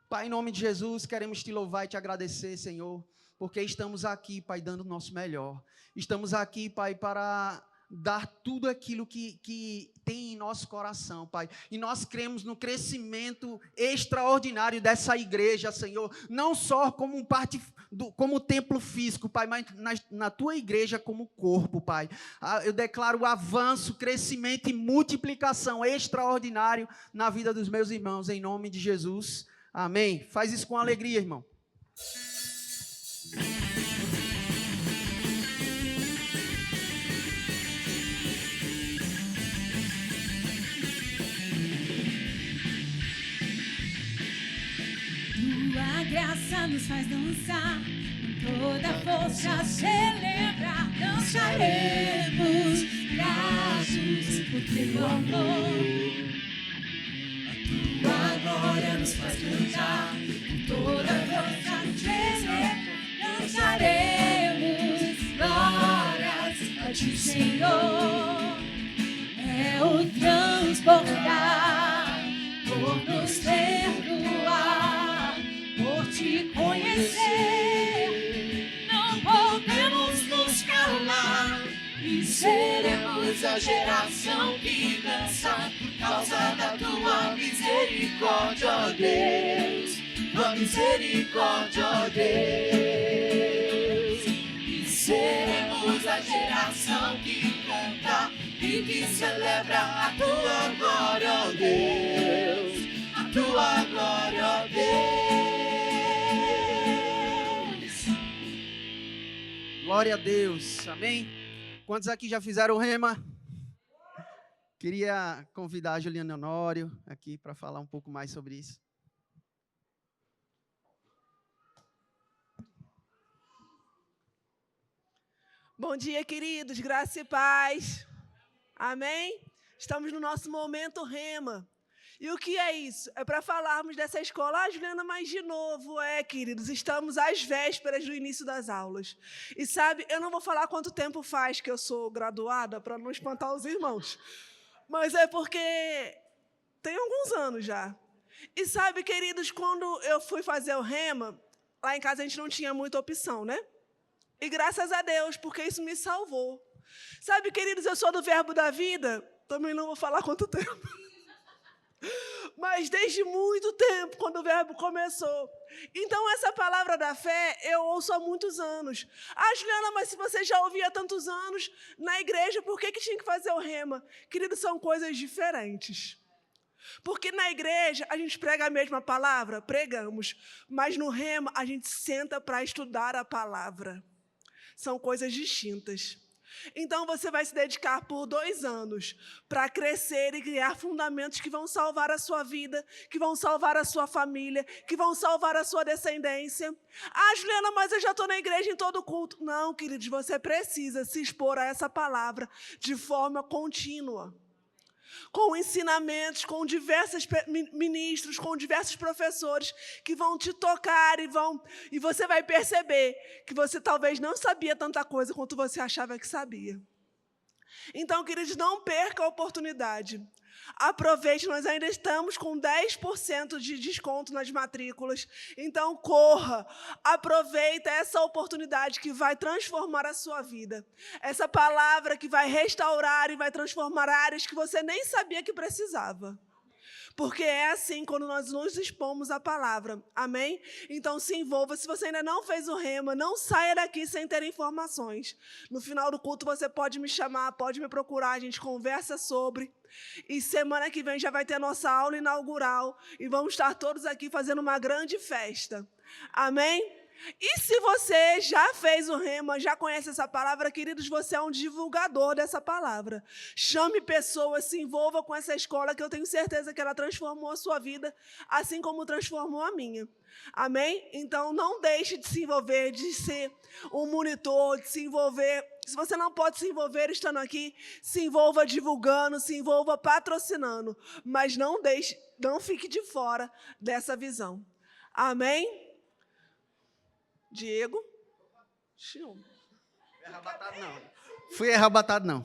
Pai, em nome de Jesus, queremos te louvar e te agradecer, Senhor, porque estamos aqui, Pai, dando o nosso melhor. Estamos aqui, Pai, para dar tudo aquilo que tem em nosso coração, Pai. E nós cremos no crescimento extraordinário dessa igreja, Senhor. Não só como como templo físico, Pai, mas na tua igreja como corpo, Pai. Eu declaro avanço, crescimento e multiplicação extraordinário na vida dos meus irmãos, em nome de Jesus. Amém. Faz isso com alegria, irmão. Tua graça nos faz dançar, com toda força celebrar. Dançaremos graças por teu amor. A tua glória nos faz cantar, com toda força celebrar. Dançaremos glórias a ti, Senhor. É o transbordar por nos perdoar, por te conhecer, não podemos nos calar e seremos a geração que dança por causa da tua misericórdia, ó Deus, tua misericórdia, ó Deus. E seremos a geração que canta e que celebra a tua glória, ó Deus, a tua glória, ó Deus. Glória a Deus, amém? Quantos aqui já fizeram rema? Queria convidar a Juliana Honório aqui para falar um pouco mais sobre isso. Bom dia, queridos, graça e paz. Amém? Estamos no nosso momento rema. E o que é isso? É para falarmos dessa escola. Juliana, mas de novo, queridos, estamos às vésperas do início das aulas. E sabe, eu não vou falar quanto tempo faz que eu sou graduada, para não espantar os irmãos. Mas é porque tem alguns anos já. E sabe, queridos, quando eu fui fazer o rema, lá em casa a gente não tinha muita opção, né? E graças a Deus, porque isso me salvou. Sabe, queridos, eu sou do Verbo da Vida, também não vou falar quanto tempo. Mas desde muito tempo, quando o Verbo começou. Então, essa palavra da fé, eu ouço há muitos anos. Ah, Juliana, mas se você já ouvia há tantos anos na igreja, por que tinha que fazer o rema? Queridos, são coisas diferentes. Porque na igreja, a gente prega a mesma palavra? Pregamos. Mas no rema, a gente senta para estudar a palavra. São coisas distintas. Então, você vai se dedicar por 2 anos para crescer e criar fundamentos que vão salvar a sua vida, que vão salvar a sua família, que vão salvar a sua descendência. Ah, Juliana, mas eu já estou na igreja em todo culto. Não, queridos, você precisa se expor a essa palavra de forma contínua. Com ensinamentos, com diversos ministros, com diversos professores que vão te tocar e você vai perceber que você talvez não sabia tanta coisa quanto você achava que sabia. Então, queridos, não perca a oportunidade. Aproveite, nós ainda estamos com 10% de desconto nas matrículas. Então, corra, aproveita essa oportunidade que vai transformar a sua vida. Essa palavra que vai restaurar e vai transformar áreas que você nem sabia que precisava. Porque é assim quando nós nos expomos à palavra. Amém? Então, se envolva. Se você ainda não fez o rema, não saia daqui sem ter informações. No final do culto, você pode me chamar, pode me procurar, a gente conversa sobre. E semana que vem já vai ter a nossa aula inaugural. E vamos estar todos aqui fazendo uma grande festa. Amém? E se você já fez o rema, já conhece essa palavra, queridos, você é um divulgador dessa palavra. Chame pessoas, se envolva com essa escola, que eu tenho certeza que ela transformou a sua vida, assim como transformou a minha. Amém? Então, não deixe de se envolver, de ser um monitor, de se envolver. Se você não pode se envolver estando aqui, se envolva divulgando, se envolva patrocinando. Mas não fique de fora dessa visão. Amém? Diego? Fui arrebatado, não.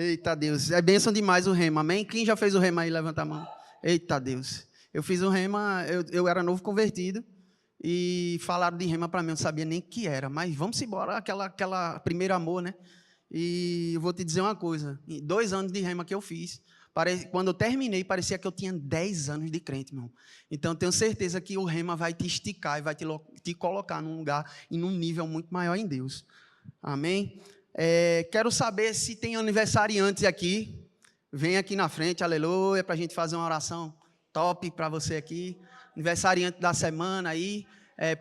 Eita Deus, é bênção demais o rema, amém? Quem já fez o rema aí, levanta a mão. Eita Deus, eu fiz o rema, eu era novo convertido, e falaram de rema para mim, eu não sabia nem o que era, mas vamos embora, aquela primeiro amor, né? E eu vou te dizer uma coisa, 2 anos de rema que eu fiz, quando eu terminei, parecia que eu tinha 10 anos de crente, meu irmão. Então, tenho certeza que o rema vai te esticar e vai te colocar num lugar e num nível muito maior em Deus. Amém? Quero saber se tem aniversariantes aqui. Vem aqui na frente, aleluia, para a gente fazer uma oração top para você aqui. Aniversariante da semana aí.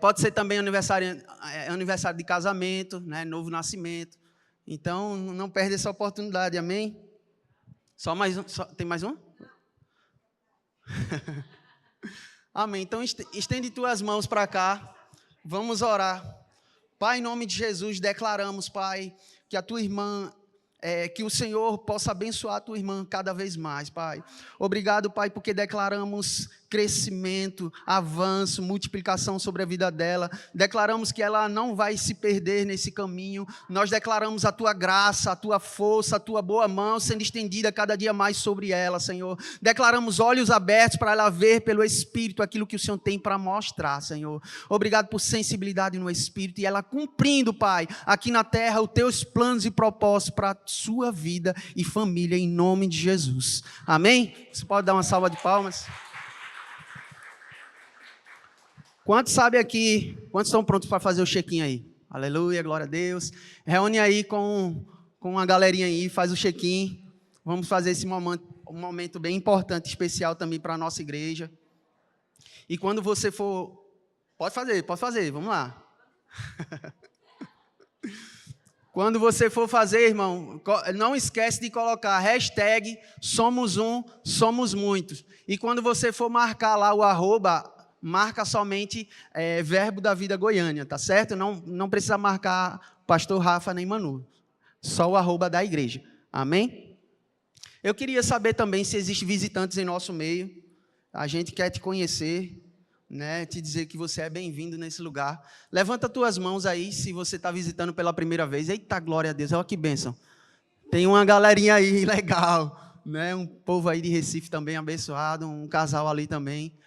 Pode ser também aniversário de casamento, né? Novo nascimento. Então, não perde essa oportunidade, amém? Só mais um? Tem mais um? Amém. Então, estende tuas mãos para cá. Vamos orar. Pai, em nome de Jesus, declaramos, Pai, que a tua irmã, que o Senhor possa abençoar a tua irmã cada vez mais, Pai. Obrigado, Pai, porque declaramos crescimento, avanço, multiplicação sobre a vida dela. Declaramos que ela não vai se perder nesse caminho. Nós declaramos a tua graça, a tua força, a tua boa mão sendo estendida cada dia mais sobre ela, Senhor. Declaramos olhos abertos para ela ver pelo Espírito aquilo que o Senhor tem para mostrar, Senhor. Obrigado por sensibilidade no Espírito e ela cumprindo, Pai, aqui na terra os teus planos e propósitos para a sua vida e família, em nome de Jesus. Amém? Você pode dar uma salva de palmas? Quantos sabem aqui? Quantos estão prontos para fazer o check-in aí? Aleluia, glória a Deus. Reúne aí com a galerinha aí, faz o check-in. Vamos fazer esse momento, um momento bem importante, especial também para a nossa igreja. E quando você for... Pode fazer, vamos lá. Quando você for fazer, irmão, não esquece de colocar hashtag somos um, somos muitos. E quando você for marcar lá o arroba... marca somente Verbo da Vida Goiânia, tá certo? Não precisa marcar Pastor Rafa nem Manu. Só o arroba da igreja. Amém? Eu queria saber também se existem visitantes em nosso meio. A gente quer te conhecer, né? Te dizer que você é bem-vindo nesse lugar. Levanta tuas mãos aí se você está visitando pela primeira vez. Eita, glória a Deus, olha que bênção. Tem uma galerinha aí legal, né? Um povo aí de Recife também abençoado, um casal ali também.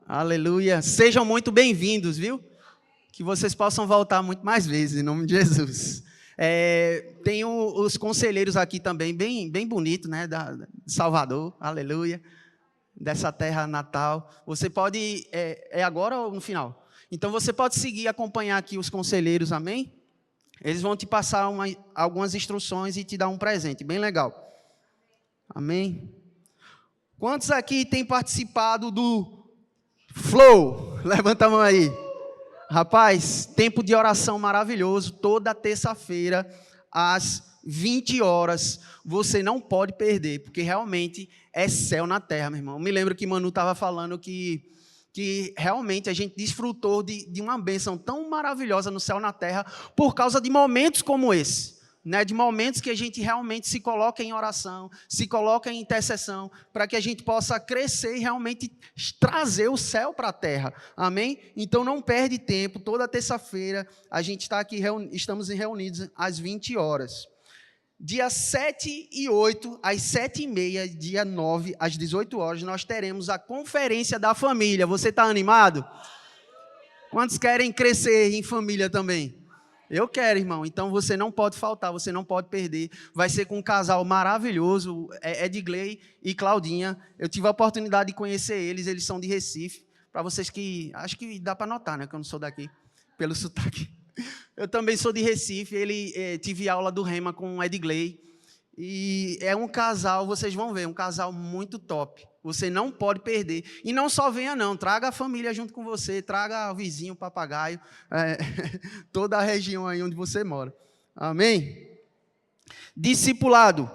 Aleluia. Sejam muito bem-vindos, viu? Que vocês possam voltar muito mais vezes, em nome de Jesus. Tem os conselheiros aqui também, bem bonito, né? De Salvador, aleluia. Dessa terra natal. Você pode... É agora ou no final? Então, você pode seguir e acompanhar aqui os conselheiros, amém? Eles vão te passar algumas instruções e te dar um presente, bem legal. Amém? Quantos aqui têm participado do Flow, levanta a mão aí. Rapaz, tempo de oração maravilhoso, toda terça-feira, às 20 horas. Você não pode perder, porque realmente é céu na terra, meu irmão. Eu me lembro que Manu estava falando que realmente a gente desfrutou de uma bênção tão maravilhosa no céu na terra, por causa de momentos como esse. Né, de momentos que a gente realmente se coloca em oração, se coloca em intercessão, para que a gente possa crescer e realmente trazer o céu para a terra, amém? Então não perde tempo, toda terça-feira a gente está aqui, estamos reunidos às 20 horas. Dia 7 e 8, às 7h30, dia 9, às 18 horas, nós teremos a Conferência da Família. Você está animado? Quantos querem crescer em família também? Eu quero, irmão. Então, você não pode faltar, você não pode perder. Vai ser com um casal maravilhoso, Edgley e Claudinha. Eu tive a oportunidade de conhecer eles são de Recife. Para vocês que... Acho que dá para notar, né, que eu não sou daqui, pelo sotaque. Eu também sou de Recife, tive aula do Rema com o Edgley. E é um casal, vocês vão ver, um casal muito top. Você não pode perder. E não só venha, não. Traga a família junto com você. Traga o vizinho, o papagaio. Toda a região aí onde você mora. Amém? Discipulado.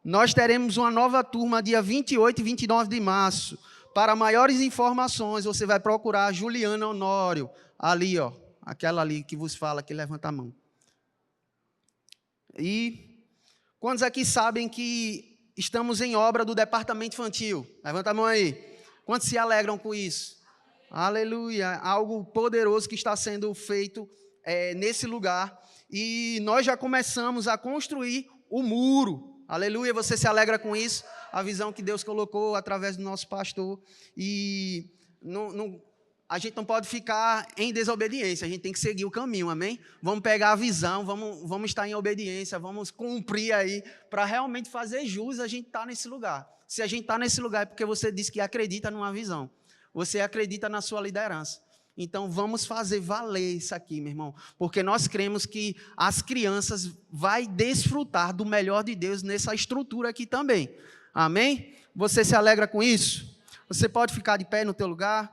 Nós teremos uma nova turma dia 28 e 29 de março. Para maiores informações, você vai procurar a Juliana Honório. Ali, ó. Aquela ali que vos fala, que levanta a mão. E quantos aqui sabem que estamos em obra do departamento infantil? Levanta a mão aí. Quantos se alegram com isso? Aleluia. Algo poderoso que está sendo feito nesse lugar. E nós já começamos a construir o muro. Aleluia, você se alegra com isso? A visão que Deus colocou através do nosso pastor. E a gente não pode ficar em desobediência, a gente tem que seguir o caminho, amém? Vamos pegar a visão, vamos estar em obediência, vamos cumprir aí, para realmente fazer jus a gente estar nesse lugar. Se a gente está nesse lugar é porque você disse que acredita numa visão, você acredita na sua liderança. Então, vamos fazer valer isso aqui, meu irmão, porque nós cremos que as crianças vão desfrutar do melhor de Deus nessa estrutura aqui também. Amém? Você se alegra com isso? Você pode ficar de pé no teu lugar?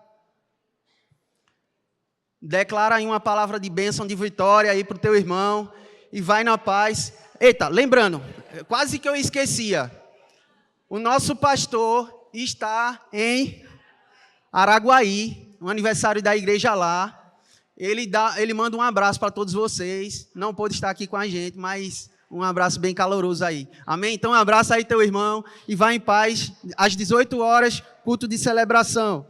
Declara aí uma palavra de bênção, de vitória aí para o teu irmão e vai na paz. Eita, lembrando, quase que eu esquecia, o nosso pastor está em Araguaí, no aniversário da igreja lá. Ele manda um abraço para todos vocês. Não pôde estar aqui com a gente, mas um abraço bem caloroso aí. Amém? Então, um abraço aí teu irmão e vá em paz. Às 18 horas, culto de celebração.